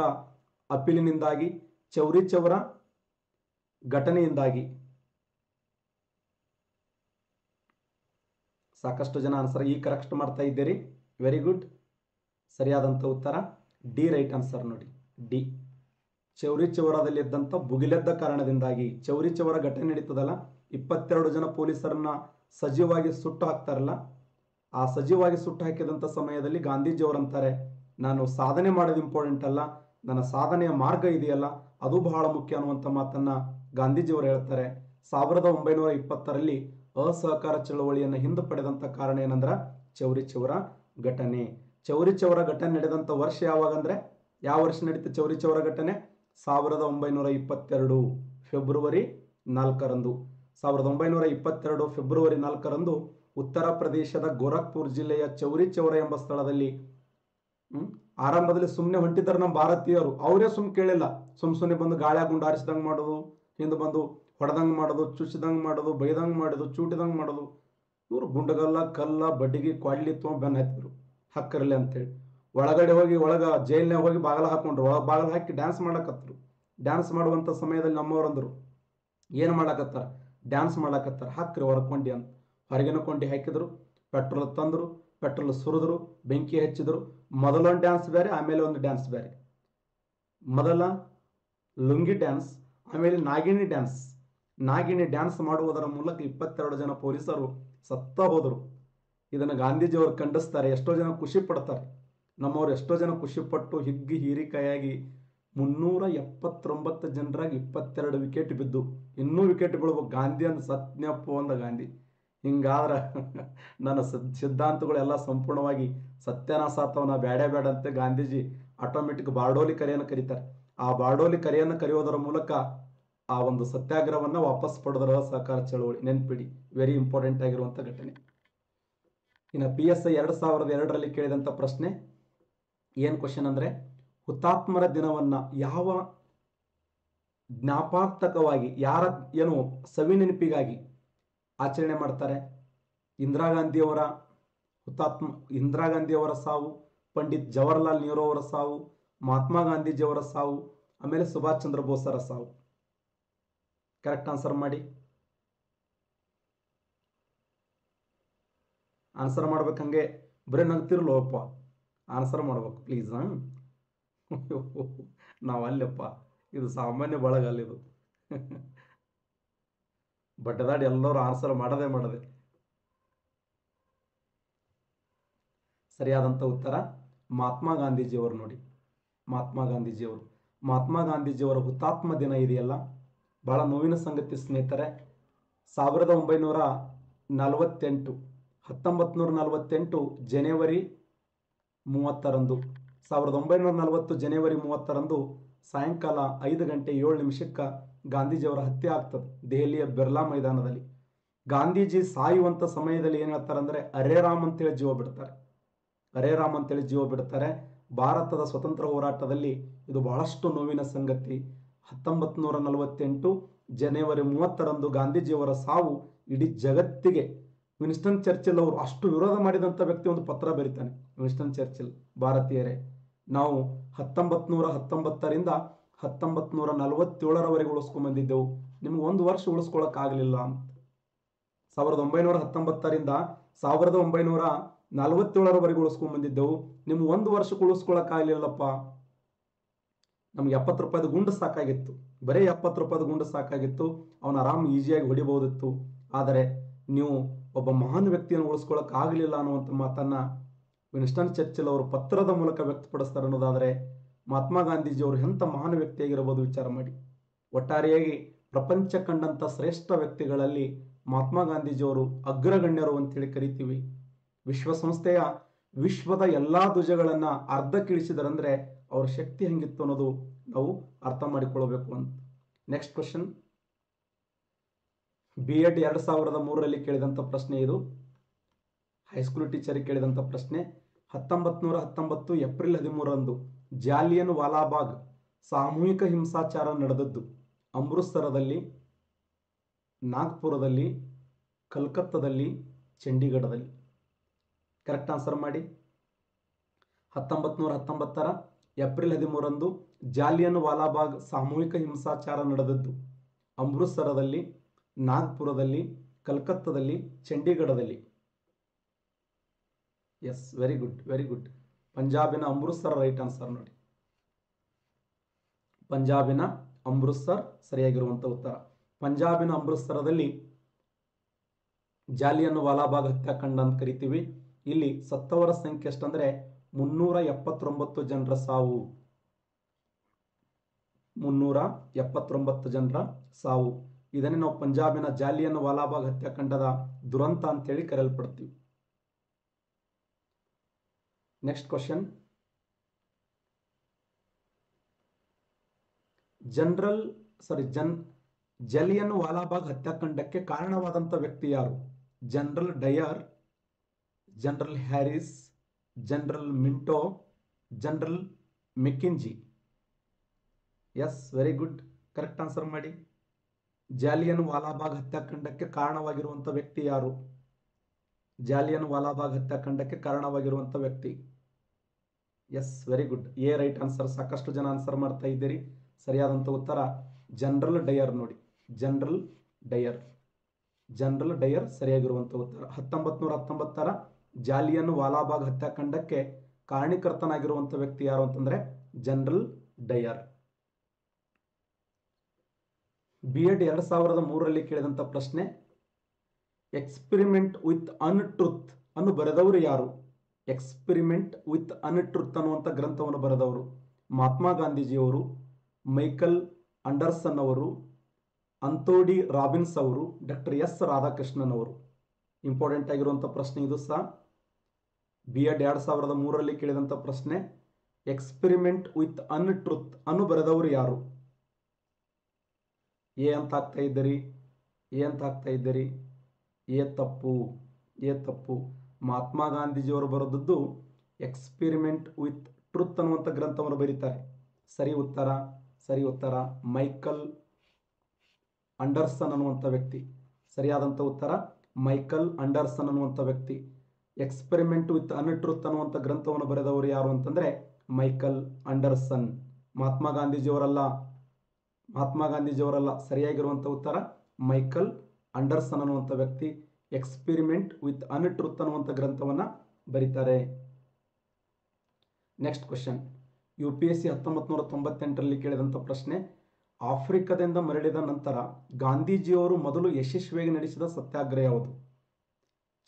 ಅಪೀಲಿನಿಂದಾಗಿ, ಚೌರಿ ಚೌರ ಘಟನೆಯಿಂದಾಗಿ. ಸಾಕಷ್ಟು ಜನ ಆನ್ಸರ್ ಈ ಕರೆಕ್ಟ್ ಮಾಡ್ತಾ ಇದ್ದೀರಿ. Very good. ಸರಿಯಾದಂಥ ಉತ್ತರ ಡಿ ರೈಟ್ ಆನ್ಸರ್ ನೋಡಿ, ಡಿ. ಚೌರಿ ಚೌರದಲ್ಲಿದ್ದಂಥ ಭುಗಿಲೆದ್ದ ಕಾರಣದಿಂದಾಗಿ. ಚೌರಿ ಚೌರ ಘಟನೆ ನಡೀತದಲ್ಲ, 22 ಜನ ಪೊಲೀಸರನ್ನ ಸಜೀವವಾಗಿ ಸುಟ್ಟು ಹಾಕ್ತಾರಲ್ಲ, ಆ ಸಜೀವವಾಗಿ ಸುಟ್ಟು ಹಾಕಿದಂಥ ಸಮಯದಲ್ಲಿ ಗಾಂಧೀಜಿಯವರಂತಾರೆ, ನಾನು ಸಾಧನೆ ಮಾಡೋದು ಇಂಪಾರ್ಟೆಂಟ್ ಅಲ್ಲ, ನನ್ನ ಸಾಧನೆಯ ಮಾರ್ಗ ಇದೆಯಲ್ಲ ಅದು ಬಹಳ ಮುಖ್ಯ ಅನ್ನುವಂಥ ಮಾತನ್ನ ಗಾಂಧೀಜಿಯವರು ಹೇಳ್ತಾರೆ. 1920ರಲ್ಲಿ ಅಸಹಕಾರ ಚಳವಳಿಯನ್ನು ಹಿಂದೆ ಪಡೆದಂಥ ಕಾರಣ ಏನಂದ್ರೆ ಚೌರಿ ಚೌರ ಘಟನೆ. ಚೌರಿ ಚೌರ ಘಟನೆ ನಡೆದಂಥ ವರ್ಷ ಯಾವಾಗಂದ್ರೆ, ಯಾವ ವರ್ಷ ನಡೀತು ಚೌರಿ ಚೌರ ಘಟನೆ? 1922 ಫೆಬ್ರವರಿ 4ರಂದು. 1922 ಫೆಬ್ರವರಿ 4ರಂದು ಉತ್ತರ ಪ್ರದೇಶದ ಗೋರಖ್ಪುರ್ ಜಿಲ್ಲೆಯ ಚೌರಿ ಚೌರ ಎಂಬ ಸ್ಥಳದಲ್ಲಿ ಆರಂಭದಲ್ಲಿ ಸುಮ್ಮನೆ ಹೊಂಟಿದ್ದಾರೆ ನಮ್ಮ ಭಾರತೀಯರು. ಅವರೇ ಸುಮ್ಮನೆ ಕೇಳಿಲ್ಲ, ಸುಮ್ಮನೆ ಬಂದು ಗಾಳ್ಯಾಗ ಗುಂಡು ಹಾರಿಸಿದಂಗೆ ಮಾಡೋದು, ಹಿಂದೆ ಬಂದು ಹೊಡೆದಂಗೆ ಮಾಡೋದು, ಚುಚ್ಚಿದಂಗೆ ಮಾಡೋದು, ಬೈದಂಗೆ ಮಾಡೋದು, ಚೂಟಿದಂಗೆ ಮಾಡೋದು. ಇವರು ಗುಂಡಗಲ್ಲ, ಕಲ್ಲ, ಬಡ್ಡಿಗೆ, ಕ್ವಾಡ್ಲಿ ತೊಗೊಂಡು ಬೆನ್ನು ಹತ್ತಿದ್ರು ಹಕ್ಕರ್ಲಿ ಅಂತೇಳಿ. ಒಳಗಡೆ ಹೋಗಿ ಜೈಲ್ನಾಗ ಹೋಗಿ ಬಾಗಲ ಹಾಕೊಂಡ್ರು. ಬಾಗಲ ಹಾಕಿ ಡ್ಯಾನ್ಸ್ ಮಾಡಕತ್ತರು. ಡ್ಯಾನ್ಸ್ ಮಾಡುವಂಥ ಸಮಯದಲ್ಲಿ ನಮ್ಮವರಂದರು, ಏನು ಮಾಡಕತ್ತಾರ? ಡ್ಯಾನ್ಸ್ ಮಾಡಕತ್ತಾರ, ಹಾಕ್ರಿ ಹೊರಕೊಂಡಿ ಅಂತ. ಹೊರಗಿನ ಕೊಂಡಿ ಹಾಕಿದ್ರು, ಪೆಟ್ರೋಲ್ ತಂದರು, ಪೆಟ್ರೋಲ್ ಸುರಿದ್ರು, ಬೆಂಕಿ ಹಚ್ಚಿದ್ರು. ಮೊದಲೊಂದು ಡ್ಯಾನ್ಸ್ ಬೇರೆ, ಆಮೇಲೆ ಒಂದು ಡ್ಯಾನ್ಸ್ ಬೇರೆ. ಮೊದಲ ಲುಂಗಿ ಡ್ಯಾನ್ಸ್, ಆಮೇಲೆ ನಾಗಿಣಿ ಡ್ಯಾನ್ಸ್. ನಾಗಿಣಿ ಡ್ಯಾನ್ಸ್ ಮಾಡುವುದರ ಮೂಲಕ 22 ಜನ ಪೊಲೀಸರು ಸತ್ತ ಹೋದರು. ಇದನ್ನು ಗಾಂಧೀಜಿಯವರು ಖಂಡಿಸ್ತಾರೆ. ಎಷ್ಟೋ ಜನ ಖುಷಿ ಪಡ್ತಾರೆ. ನಮ್ಮವರು ಎಷ್ಟೋ ಜನ ಖುಷಿಪಟ್ಟು ಹಿಗ್ಗಿ ಹೀರಿಕಾಯಾಗಿ 379 ಜನರಾಗಿ 22 ವಿಕೆಟ್ ಬಿದ್ದು, ಇನ್ನೂ ವಿಕೆಟ್ ಬೀಳ್ಬೇಕು. ಗಾಂಧಿ ಅಂದ ಸತ್ಯಪ್ಪ ಅಂದ ಗಾಂಧಿ. ಹಿಂಗಾದ್ರೆ ನನ್ನ ಸಿದ್ಧಾಂತಗಳೆಲ್ಲ ಸಂಪೂರ್ಣವಾಗಿ ಸತ್ಯನಾಶ ಆಗ್ತಾವನ, ಬೇಡ ಅಂತ ಗಾಂಧೀಜಿ ಆಟೋಮೆಟಿಕ್ ಬಾರ್ಡೋಲಿ ಕರೆಯನ್ನು ಕರೀತಾರೆ. ಆ ಬಾರ್ಡೋಲಿ ಕರೆಯನ್ನು ಕರೆಯೋದರ ಮೂಲಕ ಆ ಒಂದು ಸತ್ಯಾಗ್ರಹವನ್ನು ವಾಪಸ್ ಪಡೆದರ ಸಹಕಾರ ಚಳವಳಿ. ನೆನ್ಪಿಡಿ, ವೆರಿ ಇಂಪಾರ್ಟೆಂಟ್ ಆಗಿರುವಂಥ ಘಟನೆ. ಇನ್ನು PSI 2002ರಲ್ಲಿ ಕೇಳಿದಂಥ ಪ್ರಶ್ನೆ ಏನು ಕ್ವಶನ್ ಅಂದರೆ, ಹುತಾತ್ಮರ ದಿನವನ್ನು ಯಾವ ಜ್ಞಾಪಾರ್ಥಕವಾಗಿ, ಯಾರ ಏನು ಸವಿ ನೆನಪಿಗಾಗಿ ಆಚರಣೆ ಮಾಡ್ತಾರೆ? ಇಂದಿರಾ ಗಾಂಧಿಯವರ ಸಾವು, ಪಂಡಿತ್ ಜವಾಹರ್ಲಾಲ್ ನೆಹರು ಅವರ ಸಾವು, ಮಹಾತ್ಮ ಗಾಂಧೀಜಿಯವರ ಸಾವು, ಆಮೇಲೆ ಸುಭಾಷ್ ಚಂದ್ರ ಬೋಸರ ಸಾವು. ಕರೆಕ್ಟ್ ಆನ್ಸರ್ ಮಾಡಿ. ಆನ್ಸರ್ ಮಾಡ್ಬೇಕಂಗೆ ಬರೀ ನಗ್ತಿರ್ಲೋಪ್ಪ, ಆನ್ಸರ್ ಮಾಡ್ಬೇಕು ಪ್ಲೀಸ್. ನಾವು ಅಲ್ಲಪ್ಪ, ಇದು ಸಾಮಾನ್ಯ ಬಳಗ ಅಲ್ಲಿದು. ಬಟ್ಟದಾಡಿ ಎಲ್ಲರೂ ಆನ್ಸರ್ ಮಾಡದೆ. ಸರಿಯಾದಂಥ ಉತ್ತರ ಮಹಾತ್ಮ ಗಾಂಧೀಜಿಯವರು ನೋಡಿ. ಮಹಾತ್ಮ ಗಾಂಧೀಜಿಯವರ ಹುತಾತ್ಮ ದಿನ ಇದೆಯಲ್ಲ, ಬಹಳ ನೋವಿನ ಸಂಗತಿ ಸ್ನೇಹಿತರೆ. 1948 ಜನವರಿ 30ರಂದು 1940 ಜನವರಿ 30ರಂದು ಸಾಯಂಕಾಲ 5:07 ಗಾಂಧೀಜಿಯವರ ಹತ್ಯೆ ಆಗ್ತದೆ ದೆಹಲಿಯ ಬಿರ್ಲಾ ಮೈದಾನದಲ್ಲಿ. ಗಾಂಧೀಜಿ ಸಾಯುವಂಥ ಸಮಯದಲ್ಲಿ ಏನು ಹೇಳ್ತಾರೆ ಅಂದರೆ, ಅರೇ ರಾಮ್ ಅಂತೇಳಿ ಜೀವ ಬಿಡ್ತಾರೆ. ಭಾರತದ ಸ್ವತಂತ್ರ ಹೋರಾಟದಲ್ಲಿ ಇದು ಬಹಳಷ್ಟು ನೋವಿನ ಸಂಗತಿ. 1948 ಜನವರಿ 30ರಂದು ಗಾಂಧೀಜಿಯವರ ಸಾವು ಇಡೀ ಜಗತ್ತಿಗೆ. ವಿನ್ಸ್ಟನ್ ಚರ್ಚಿಲ್ ಅವರು ಅಷ್ಟು ವಿರೋಧ ಮಾಡಿದಂಥ ವ್ಯಕ್ತಿ ಒಂದು ಪತ್ರ ಬರೀತಾನೆ. ವಿನ್ಸ್ಟನ್ ಚರ್ಚಿಲ್, ಭಾರತೀಯರೇ, ನಾವು 1919ರಿಂದ 1947ರವರೆಗೆ ಉಳಿಸ್ಕೊಂಡ್ ಬಂದಿದ್ದೆವು, ನಿಮ್ಗೆ ಒಂದು ವರ್ಷ ಉಳಿಸ್ಕೊಳಕ್ಕಾಗಲಿಲ್ಲ ಅಂತ. 1919ರಿಂದ 1947ರವರೆಗೆ ಉಳಿಸ್ಕೊಂಡ್ ಬಂದಿದ್ದೆವು, ನಿಮ್ಗೆ ಒಂದು ವರ್ಷಕ್ಕೆ ಉಳಿಸ್ಕೊಳಕ್ಕಾಗಲಿಲ್ಲಪ್ಪ. ನಮ್ಗೆ 70 ರೂಪಾಯಿದು ಗುಂಡು ಸಾಕಾಗಿತ್ತು, ಬರೀ 70 ರೂಪಾಯಿದು ಗುಂಡು ಸಾಕಾಗಿತ್ತು, ಅವನು ಆರಾಮ್ ಈಸಿಯಾಗಿ ಹೊಡಿಬಹುದಿತ್ತು. ಆದರೆ ನೀವು ಒಬ್ಬ ಮಹಾನ್ ವ್ಯಕ್ತಿಯನ್ನು ಉಳಿಸ್ಕೊಳ್ಳೋಕೆ ಆಗಲಿಲ್ಲ ಅನ್ನುವಂಥ ಮಾತನ್ನ ವಿನ್ಸ್ಟನ್ ಚರ್ಚಿಲ್ ಅವರು ಪತ್ರದ ಮೂಲಕ ವ್ಯಕ್ತಪಡಿಸ್ತಾರೆ. ಅನ್ನೋದಾದರೆ ಮಹಾತ್ಮ ಗಾಂಧೀಜಿಯವರು ಎಂಥ ಮಹಾನ್ ವ್ಯಕ್ತಿಯಾಗಿರಬಹುದು ವಿಚಾರ ಮಾಡಿ. ಒಟ್ಟಾರೆಯಾಗಿ ಪ್ರಪಂಚ ಕಂಡಂಥ ಶ್ರೇಷ್ಠ ವ್ಯಕ್ತಿಗಳಲ್ಲಿ ಮಹಾತ್ಮ ಗಾಂಧೀಜಿಯವರು ಅಗ್ರಗಣ್ಯರು ಅಂತೇಳಿ ಕರಿತೀವಿ. ವಿಶ್ವಸಂಸ್ಥೆಯ ವಿಶ್ವದ ಎಲ್ಲ ಧ್ವಜಗಳನ್ನು ಅರ್ಧಕ್ಕಿಳಿಸಿದರಂದ್ರೆ ಅವ್ರ ಶಕ್ತಿ ಹೆಂಗಿತ್ತು ಅನ್ನೋದು ನಾವು ಅರ್ಥ ಮಾಡಿಕೊಳ್ಳಬೇಕು ಅಂತ. ನೆಕ್ಸ್ಟ್ ಕ್ವಶನ್, B.Ed 2003ರಲ್ಲಿ ಕೇಳಿದಂಥ ಪ್ರಶ್ನೆ ಇದು. ಹೈಸ್ಕೂಲ್ ಟೀಚರಿಗೆ ಕೇಳಿದಂಥ ಪ್ರಶ್ನೆ. 1919 ಏಪ್ರಿಲ್ 13ರಂದು ಜಾಲಿಯನ್ ವಾಲಾಬಾಗ್ ಸಾಮೂಹಿಕ ಹಿಂಸಾಚಾರ ನಡೆದದ್ದು ಅಮೃತ್ಸರದಲ್ಲಿ, ನಾಗ್ಪುರದಲ್ಲಿ, ಕಲ್ಕತ್ತಾದಲ್ಲಿ, ಚಂಡೀಗಢದಲ್ಲಿ. ಕರೆಕ್ಟ್ ಆನ್ಸರ್ ಮಾಡಿ. 1919 ಏಪ್ರಿಲ್ 13ರಂದು ಜಾಲಿಯನ್ ವಾಲಾಬಾಗ್ ಸಾಮೂಹಿಕ ಹಿಂಸಾಚಾರ ನಡೆದದ್ದು ಅಮೃತ್ಸರದಲ್ಲಿ, ನಾಗ್ಪುರದಲ್ಲಿ, ಕಲ್ಕತ್ತಾದಲ್ಲಿ, ಚಂಡೀಗಢದಲ್ಲಿ. Yes, very good, very good. ಪಂಜಾಬಿನ ಅಮೃತ್ಸರ ರೈಟ್ ಆನ್ಸರ್ ನೋಡಿ. ಪಂಜಾಬಿನ ಅಮೃತ್ಸರ್ ಸರಿಯಾಗಿರುವಂಥ ಉತ್ತರ. ಪಂಜಾಬಿನ ಅಮೃತ್ಸರದಲ್ಲಿ ಜಾಲಿಯನ್ ವಾಲಾಬಾಗ್ ಹತ್ಯಾಕಾಂಡ ಅಂತ ಕರಿತೀವಿ. ಇಲ್ಲಿ ಸತ್ತವರ ಸಂಖ್ಯೆ ಎಷ್ಟಂದ್ರೆ 379 ಜನರ ಸಾವು. 379 ಜನರ ಸಾವು. ಇದನ್ನೇ ನಾವು ಪಂಜಾಬಿನ ಜಾಲಿಯನ್ ವಾಲಾಬಾಗ್ ಹತ್ಯಾಕಾಂಡದ ದುರಂತ ಅಂತೇಳಿ ಕರೆಯಲ್ಪಡ್ತೀವಿ. ನೆಕ್ಸ್ಟ್ ಕ್ವಶನ್, ಜಾಲಿಯನ್ ವಾಲಾಬಾಗ್ ಹತ್ಯಾಕಾಂಡಕ್ಕೆ ಕಾರಣವಾದಂಥ ವ್ಯಕ್ತಿ ಯಾರು? General Dyer, General Harris, General Minto, General Mackenzie. Yes, very good, correct answer ಮಾಡಿ. ಜಾಲಿಯನ್ ವಾಲಾಬಾಗ್ ಹತ್ಯಾಕಾಂಡಕ್ಕೆ ಕಾರಣವಾಗಿರುವಂಥ ವ್ಯಕ್ತಿ ಯಾರು? ಜಾಲಿಯನ್ ವಾಲಾಬಾಗ್ ಹತ್ಯಾಕಾಂಡಕ್ಕೆ ಕಾರಣವಾಗಿರುವಂಥ ವ್ಯಕ್ತಿ. Yes, very good, a right answer. ಸಾಕಷ್ಟು ಜನ ಆನ್ಸರ್ ಮಾಡ್ತಾ ಇದ್ದೀರಿ. ಸರಿಯಾದಂಥ ಉತ್ತರ ಜನರಲ್ ಡಯರ್ ನೋಡಿ. ಜನರಲ್ ಡಯರ್, ಜನರಲ್ ಡಯರ್ ಸರಿಯಾಗಿರುವಂಥ ಉತ್ತರ. 1919 ಜಾಲಿಯನ್ ವಾಲಾಬಾಗ್ ಹತ್ಯಾಕಾಂಡಕ್ಕೆ ಕಾರಣೀಕರ್ತನಾಗಿರುವಂಥ ವ್ಯಕ್ತಿ ಯಾರು ಅಂತಂದ್ರೆ ಜನರಲ್ ಡಯರ್. B.Ed 2003ರಲ್ಲಿ ಕೇಳಿದಂಥ ಪ್ರಶ್ನೆ. ಎಕ್ಸ್ಪೆರಿಮೆಂಟ್ ವಿತ್ ಅನ್ಟ್ರುತ್ ಅನ್ನು ಬರೆದವರು ಯಾರು? ಎಕ್ಸ್ಪೆರಿಮೆಂಟ್ ವಿತ್ ಅನ್ಟ್ರುತ್ ಅನ್ನುವಂಥ ಗ್ರಂಥವನ್ನು ಬರೆದವರು ಮಹಾತ್ಮ ಗಾಂಧೀಜಿಯವರು, ಮೈಕಲ್ ಅಂಡರ್ಸನ್ ಅವರು, ಅಂಥೋನಿ ರಾಬಿನ್ಸ್ ಅವರು, ಡಾಕ್ಟರ್ ಎಸ್ ರಾಧಾಕೃಷ್ಣನ್ ಅವರು. ಇಂಪಾರ್ಟೆಂಟ್ ಆಗಿರುವಂಥ ಪ್ರಶ್ನೆ ಇದು ಸಹ. B.Ed 2003ರಲ್ಲಿ ಕೇಳಿದಂಥ ಪ್ರಶ್ನೆ. ಎಕ್ಸ್ಪೆರಿಮೆಂಟ್ ವಿತ್ ಅನ್ಟ್ರುತ್ ಅನ್ನು ಬರೆದವರು ಯಾರು? ಎ ಅಂತ ಹಾಕ್ತಾ ಇದ್ದೀರಿ, ಎ ಅಂತ ಹಾಕ್ತಾ ಇದ್ದೀರಿ. ಎ ತಪ್ಪು, ಎ ತಪ್ಪು. ಮಹಾತ್ಮ ಗಾಂಧೀಜಿಯವರು ಬರೆದದ್ದು ಎಕ್ಸ್ಪೆರಿಮೆಂಟ್ ವಿತ್ ಟ್ರುತ್ ಅನ್ನುವಂಥ ಗ್ರಂಥವನ್ನು ಬರೀತಾರೆ. ಸರಿ ಉತ್ತರ, ಸರಿ ಉತ್ತರ ಮೈಕಲ್ ಅಂಡರ್ಸನ್ ಅನ್ನುವಂಥ ವ್ಯಕ್ತಿ. ಸರಿಯಾದಂಥ ಉತ್ತರ ಮೈಕಲ್ ಅಂಡರ್ಸನ್ ಅನ್ನುವಂಥ ವ್ಯಕ್ತಿ. ಎಕ್ಸ್ಪೆರಿಮೆಂಟ್ ವಿತ್ ಅನ್ಟ್ರುತ್ ಅನ್ನುವಂಥ ಗ್ರಂಥವನ್ನು ಬರೆದವರು ಯಾರು ಅಂತಂದ್ರೆ ಮೈಕಲ್ ಅಂಡರ್ಸನ್. ಮಹಾತ್ಮ ಗಾಂಧೀಜಿಯವರಲ್ಲ, ಮಹಾತ್ಮ ಗಾಂಧೀಜಿಯವರಲ್ಲ. ಸರಿಯಾಗಿರುವಂಥ ಉತ್ತರ ಮೈಕಲ್ ಅಂಡರ್ಸನ್ ಅನ್ನುವಂಥ ವ್ಯಕ್ತಿ ಎಕ್ಸ್ಪೆರಿಮೆಂಟ್ ವಿತ್ ಅನ್ಟ್ರುತ್ ಅನ್ನುವಂಥ ಗ್ರಂಥವನ್ನು ಬರೀತಾರೆ. ನೆಕ್ಸ್ಟ್ ಕ್ವಶನ್, UPSC 1998ರಲ್ಲಿ ಕೇಳಿದಂಥ ಪ್ರಶ್ನೆ. ಆಫ್ರಿಕಾದಿಂದ ಮರಳಿದ ನಂತರ ಗಾಂಧೀಜಿಯವರು ಮೊದಲು ಯಶಸ್ವಿಯಾಗಿ ನಡೆಸಿದ ಸತ್ಯಾಗ್ರಹ ಯಾವುದು?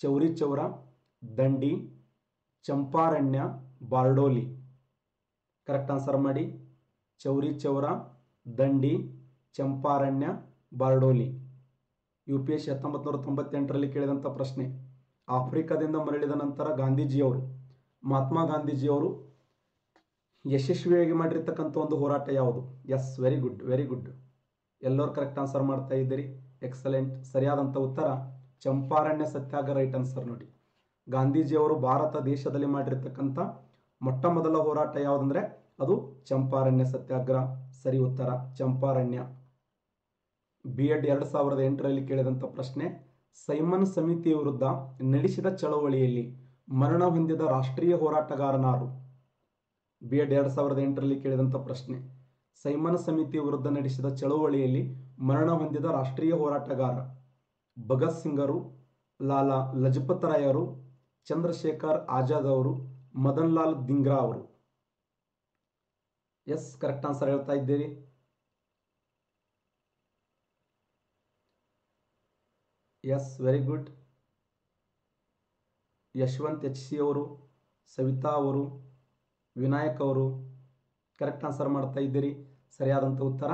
ಚೌರಿ ಚೌರ, ದಂಡಿ, ಚಂಪಾರಣ್ಯ, ಬಾರ್ಡೋಲಿ. ಕರೆಕ್ಟ್ ಆನ್ಸರ್ ಮಾಡಿ. ಚೌರಿ ಚೌರ, ದಂಡಿ, ಚಂಪಾರಣ್ಯ, ಬಾರ್ಡೋಲಿ. UPSC 1998ರಲ್ಲಿ ಕೇಳಿದಂಥ ಪ್ರಶ್ನೆ. ಆಫ್ರಿಕಾದಿಂದ ಮರಳಿದ ನಂತರ ಗಾಂಧೀಜಿಯವರು, ಮಹಾತ್ಮ ಗಾಂಧೀಜಿಯವರು ಯಶಸ್ವಿಯಾಗಿ ಮಾಡಿರ್ತಕ್ಕಂಥ ಒಂದು ಹೋರಾಟ ಯಾವುದು? Yes, very good, very good. ಎಲ್ಲರೂ ಕರೆಕ್ಟ್ ಆನ್ಸರ್ ಮಾಡ್ತಾ ಇದ್ದೀರಿ. ಎಕ್ಸಲೆಂಟ್. ಸರಿಯಾದಂಥ ಉತ್ತರ ಚಂಪಾರಣ್ಯ ಸತ್ಯಾಗ್ರಹ ರೈಟ್ ಆನ್ಸರ್ ನೋಡಿ. ಗಾಂಧೀಜಿಯವರು ಭಾರತ ದೇಶದಲ್ಲಿ ಮಾಡಿರ್ತಕ್ಕಂಥ ಮೊಟ್ಟ ಮೊದಲ ಹೋರಾಟ ಯಾವುದಂದ್ರೆ ಅದು ಚಂಪಾರಣ್ಯ ಸತ್ಯಾಗ್ರಹ. ಸರಿ ಉತ್ತರ ಚಂಪಾರಣ್ಯ. B.Ed 2008ರಲ್ಲಿ ಕೇಳಿದಂಥ ಪ್ರಶ್ನೆ. ಸೈಮನ್ ಸಮಿತಿಯ ವಿರುದ್ಧ ನಡೆಸಿದ ಚಳವಳಿಯಲ್ಲಿ ಮರಣ ಹೊಂದಿದ ರಾಷ್ಟ್ರೀಯ ಹೋರಾಟಗಾರನಾರು? B.Ed 2008ರಲ್ಲಿ ಕೇಳಿದಂಥ ಪ್ರಶ್ನೆ. ಸೈಮನ್ ಸಮಿತಿಯ ವಿರುದ್ಧ ನಡೆಸಿದ ಚಳವಳಿಯಲ್ಲಿ ಮರಣ ಹೊಂದಿದ ರಾಷ್ಟ್ರೀಯ ಹೋರಾಟಗಾರ ಭಗತ್ ಸಿಂಗರು, ಲಾಲಾ ಲಜಪತ್ ರಾಯರು, ಚಂದ್ರಶೇಖರ್ ಆಜಾದ್ ಅವರು, ಮದನ್ ಲಾಲ್ ಧಿಂಗ್ರಾ ಅವರು. ಎಸ್, ಕರೆಕ್ಟ್ ಆನ್ಸರ್ ಹೇಳ್ತಾ ಇದ್ದೀರಿ. Yes, very good. Yashwant HC ಅವರು, ಸವಿತಾ ಅವರು, ವಿನಾಯಕ್ ಅವರು ಕರೆಕ್ಟ್ ಆನ್ಸರ್ ಮಾಡ್ತಾ ಇದ್ದೀರಿ. ಸರಿಯಾದಂಥ ಉತ್ತರ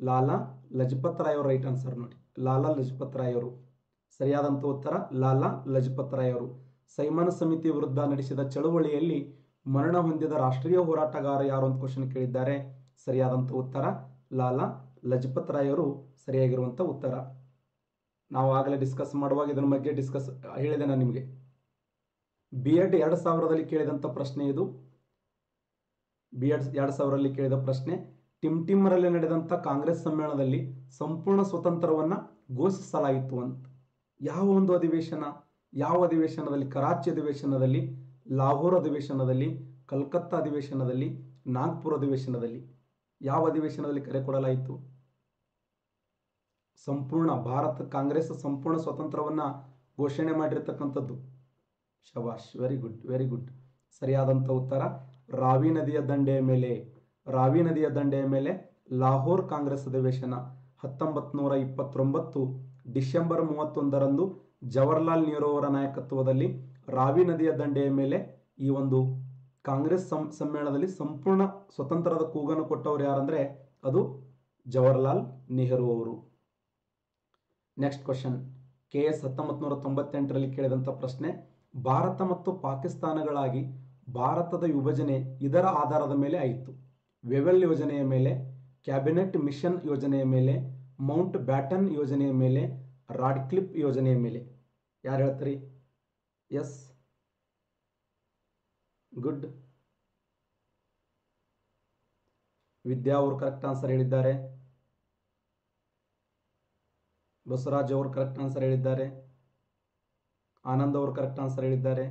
ಲಾಲಾ ಲಜಪತ್ ರಾಯ್ ಅವರು. ರೈಟ್ ಆನ್ಸರ್ ನೋಡಿ, ಲಾಲಾ ಲಜಪತ್ ರಾಯ್ ಅವರು. ಸರಿಯಾದಂಥ ಉತ್ತರ ಲಾಲಾ ಲಜಪತ್ ರಾಯ್ ಅವರು. ಸೈಮನ್ ಸಮಿತಿ ವಿರುದ್ಧ ನಡೆಸಿದ ಚಳುವಳಿಯಲ್ಲಿ ಮರಣ ಹೊಂದಿದ ರಾಷ್ಟ್ರೀಯ ಹೋರಾಟಗಾರ ಯಾರು ಅಂತ ಕ್ವಶನ್ ಕೇಳಿದ್ದಾರೆ. ಸರಿಯಾದಂಥ ಉತ್ತರ ಲಾಲಾ ಲಜಪತ್ ರಾಯ್ ಅವರು ಸರಿಯಾಗಿರುವಂಥ ಉತ್ತರ. ನಾವು ಆಗಲೇ ಡಿಸ್ಕಸ್ ಮಾಡುವಾಗ ಇದರ ಬಗ್ಗೆ ಹೇಳಿದೆ ನಾನು ನಿಮಗೆ. B.Ed 2000ರಲ್ಲಿ ಕೇಳಿದಂಥ ಪ್ರಶ್ನೆ ಇದು. B.Ed 2000ರಲ್ಲಿ ಕೇಳಿದ ಪ್ರಶ್ನೆ. ಟಿಮ್ಟಿಮ್ರಲ್ಲಿ ನಡೆದಂಥ ಕಾಂಗ್ರೆಸ್ ಸಮ್ಮೇಳನದಲ್ಲಿ ಸಂಪೂರ್ಣ ಸ್ವತಂತ್ರವನ್ನು ಘೋಷಿಸಲಾಯಿತು ಅಂತ. ಯಾವ ಒಂದು ಅಧಿವೇಶನ? ಯಾವ ಅಧಿವೇಶನದಲ್ಲಿ? ಕರಾಚಿ ಅಧಿವೇಶನದಲ್ಲಿ, ಲಾಹೋರ್ ಅಧಿವೇಶನದಲ್ಲಿ, ಕಲ್ಕತ್ತಾ ಅಧಿವೇಶನದಲ್ಲಿ, ನಾಗ್ಪುರ ಅಧಿವೇಶನದಲ್ಲಿ? ಯಾವ ಅಧಿವೇಶನದಲ್ಲಿ ಕರೆ ಕೊಡಲಾಯಿತು? ಸಂಪೂರ್ಣ ಭಾರತ ಕಾಂಗ್ರೆಸ್ ಸಂಪೂರ್ಣ ಸ್ವತಂತ್ರವನ್ನು ಘೋಷಣೆ ಮಾಡಿರ್ತಕ್ಕಂಥದ್ದು. ಶಬಾಷ್, ವೆರಿ ಗುಡ್, ವೆರಿ ಗುಡ್. ಸರಿಯಾದಂಥ ಉತ್ತರ ರಾವಿ ನದಿಯ ದಂಡೆಯ ಮೇಲೆ. ರಾವಿ ನದಿಯ ದಂಡೆಯ ಮೇಲೆ ಲಾಹೋರ್ ಕಾಂಗ್ರೆಸ್ ಅಧಿವೇಶನ 1929 ಡಿಸೆಂಬರ್ 31ರಂದು ಜವಾಹರ್ಲಾಲ್ ನೆಹರು ಅವರ ನಾಯಕತ್ವದಲ್ಲಿ ರಾವಿ ನದಿಯ ದಂಡೆಯ ಮೇಲೆ ಈ ಒಂದು ಕಾಂಗ್ರೆಸ್ ಸಮ್ಮೇಳನದಲ್ಲಿ ಸಂಪೂರ್ಣ ಸ್ವತಂತ್ರದ ಕೂಗನ್ನು ಕೊಟ್ಟವರು ಯಾರಂದ್ರೆ ಅದು ಜವಾಹರ್ಲಾಲ್ ನೆಹರು ಅವರು. Next question. KS 1998ರಲ್ಲಿ ಕೇಳಿದಂಥ ಪ್ರಶ್ನೆ. ಭಾರತ ಮತ್ತು ಪಾಕಿಸ್ತಾನಗಳಾಗಿ ಭಾರತದ ವಿಭಜನೆ ಇದರ ಆಧಾರದ ಮೇಲೆ ಆಯಿತು. ವೆವೆಲ್ ಯೋಜನೆಯ ಮೇಲೆ, ಕ್ಯಾಬಿನೆಟ್ ಮಿಷನ್ ಯೋಜನೆಯ ಮೇಲೆ, ಮೌಂಟ್ ಬ್ಯಾಟನ್ ಯೋಜನೆಯ ಮೇಲೆ, ರಾಡ್ಕ್ಲಿಫ್ ಯೋಜನೆಯ ಮೇಲೆ? ಯಾರು ಹೇಳ್ತಾರೆ? S, good. ವಿದ್ಯಾ ಅವರು ಕರೆಕ್ಟ್ ಆನ್ಸರ್ ಹೇಳಿದ್ದಾರೆ. ಬಸವರಾಜ್ ಅವರು ಕರೆಕ್ಟ್ ಆನ್ಸರ್ ಹೇಳಿದ್ದಾರೆ. ಆನಂದ್ ಅವರು ಕರೆಕ್ಟ್ ಆನ್ಸರ್ ಹೇಳಿದ್ದಾರೆ.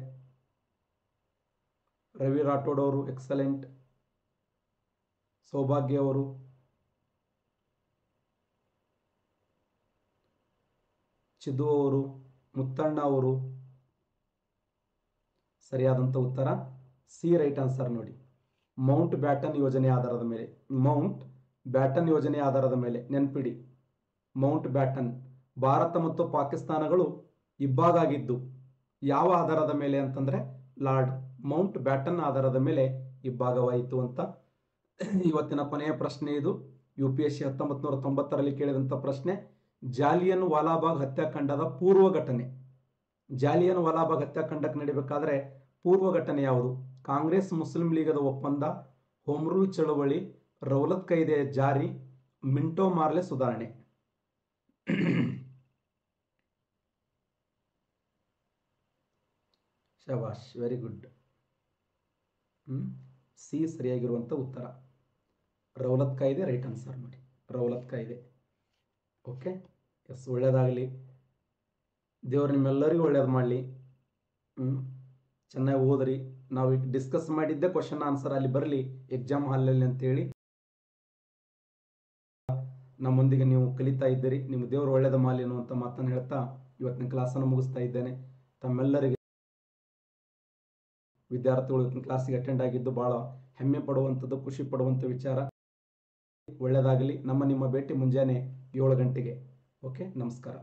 ರವಿ ರಾಠೋಡ್ ಅವರು ಎಕ್ಸಲೆಂಟ್. ಸೌಭಾಗ್ಯ ಅವರು, ಚಿದು ಅವರು, ಮುತ್ತಣ್ಣ ಅವರು. ಸರಿಯಾದಂಥ ಉತ್ತರ ಸಿ, ರೈಟ್ ಆನ್ಸರ್ ನೋಡಿ. ಮೌಂಟ್ ಬ್ಯಾಟನ್ ಯೋಜನೆ ಆಧಾರದ ಮೇಲೆ. ಮೌಂಟ್ ಬ್ಯಾಟನ್ ಯೋಜನೆ ಆಧಾರದ ಮೇಲೆ ನೆನ್ಪಿಡಿ. ಮೌಂಟ್ ಬ್ಯಾಟನ್ ಭಾರತ ಮತ್ತು ಪಾಕಿಸ್ತಾನಗಳು ಇಬ್ಬಾಗಾಗಿದ್ದು ಯಾವ ಆಧಾರದ ಮೇಲೆ ಅಂತಂದ್ರೆ ಲಾರ್ಡ್ ಮೌಂಟ್ ಬ್ಯಾಟನ್ ಆಧಾರದ ಮೇಲೆ ಇಬ್ಬಾಗವಾಯಿತು ಅಂತ. ಇವತ್ತಿನ ಕೊನೆಯ ಪ್ರಶ್ನೆ ಇದು. UPSC 1990ರಲ್ಲಿ ಕೇಳಿದಂಥ ಪ್ರಶ್ನೆ. ಜಾಲಿಯನ್ ವಾಲಾಬಾಗ್ ಹತ್ಯಾಕಾಂಡದ ಪೂರ್ವ ಘಟನೆ. ಜಾಲಿಯನ್ ವಾಲಾಬಾಗ್ ಹತ್ಯಾಕಾಂಡಕ್ಕೆ ನಡೀಬೇಕಾದ್ರೆ ಪೂರ್ವ ಘಟನೆ ಯಾವುದು? ಕಾಂಗ್ರೆಸ್ ಮುಸ್ಲಿಂ ಲೀಗದ ಒಪ್ಪಂದ, ಹೋಮ್ ರೂಲ್ ಚಳವಳಿ, ರೌಲತ್ ಕಾಯ್ದೆಯ ಜಾರಿ, ಮಿಂಟೋ ಮಾರ್ಲೆ ಸುಧಾರಣೆ? ಶಬಾಷ್, ವೆರಿ ಗುಡ್. ಸಿ ಸರಿಯಾಗಿರುವಂಥ ಉತ್ತರ. ರೌಲತ್ ಕಾಯ್ದೆ ರೈಟ್ ಆನ್ಸರ್ ನೋಡಿ. ರೌಲತ್ ಕಾಯ್ದೆ. ಓಕೆ, ಎಸ್, ಒಳ್ಳೆಯದಾಗಲಿ. ದೇವರು ನಿಮ್ಮೆಲ್ಲರಿಗೂ ಒಳ್ಳೇದು ಮಾಡಲಿ. ಚೆನ್ನಾಗಿ ಓದ್ರಿ. ನಾವು ಈಗ ಡಿಸ್ಕಸ್ ಮಾಡಿದ್ದೆ ಕ್ವಶನ್ ಆನ್ಸರ್ ಅಲ್ಲಿ ಬರಲಿ ಎಕ್ಸಾಮ್ ಹಾಲಲ್ಲಿ ಅಂತೇಳಿ ನಮ್ಮೊಂದಿಗೆ ನೀವು ಕಲಿತಾ ಇದ್ದೀರಿ. ನಿಮ್ಮ ದೇವರು ಒಳ್ಳೇದು ಮಾಡಲಿ ಅನ್ನುವಂಥ ಮಾತನ್ನು ಹೇಳ್ತಾ ಇವತ್ತಿನ ಕ್ಲಾಸನ್ನು ಮುಗಿಸ್ತಾ ಇದ್ದೇನೆ. ತಮ್ಮೆಲ್ಲರಿಗೆ ವಿದ್ಯಾರ್ಥಿಗಳು ಇವತ್ತಿನ ಕ್ಲಾಸಿಗೆ ಅಟೆಂಡ್ ಆಗಿದ್ದು ಭಾಳ ಹೆಮ್ಮೆ ಪಡುವಂಥದ್ದು, ಖುಷಿ ಪಡುವಂಥ ವಿಚಾರ. ಒಳ್ಳೆಯದಾಗಲಿ. ನಿಮ್ಮ ಭೇಟಿ ಮುಂಜಾನೆ 7 ಗಂಟೆಗೆ. ಓಕೆ, ನಮಸ್ಕಾರ.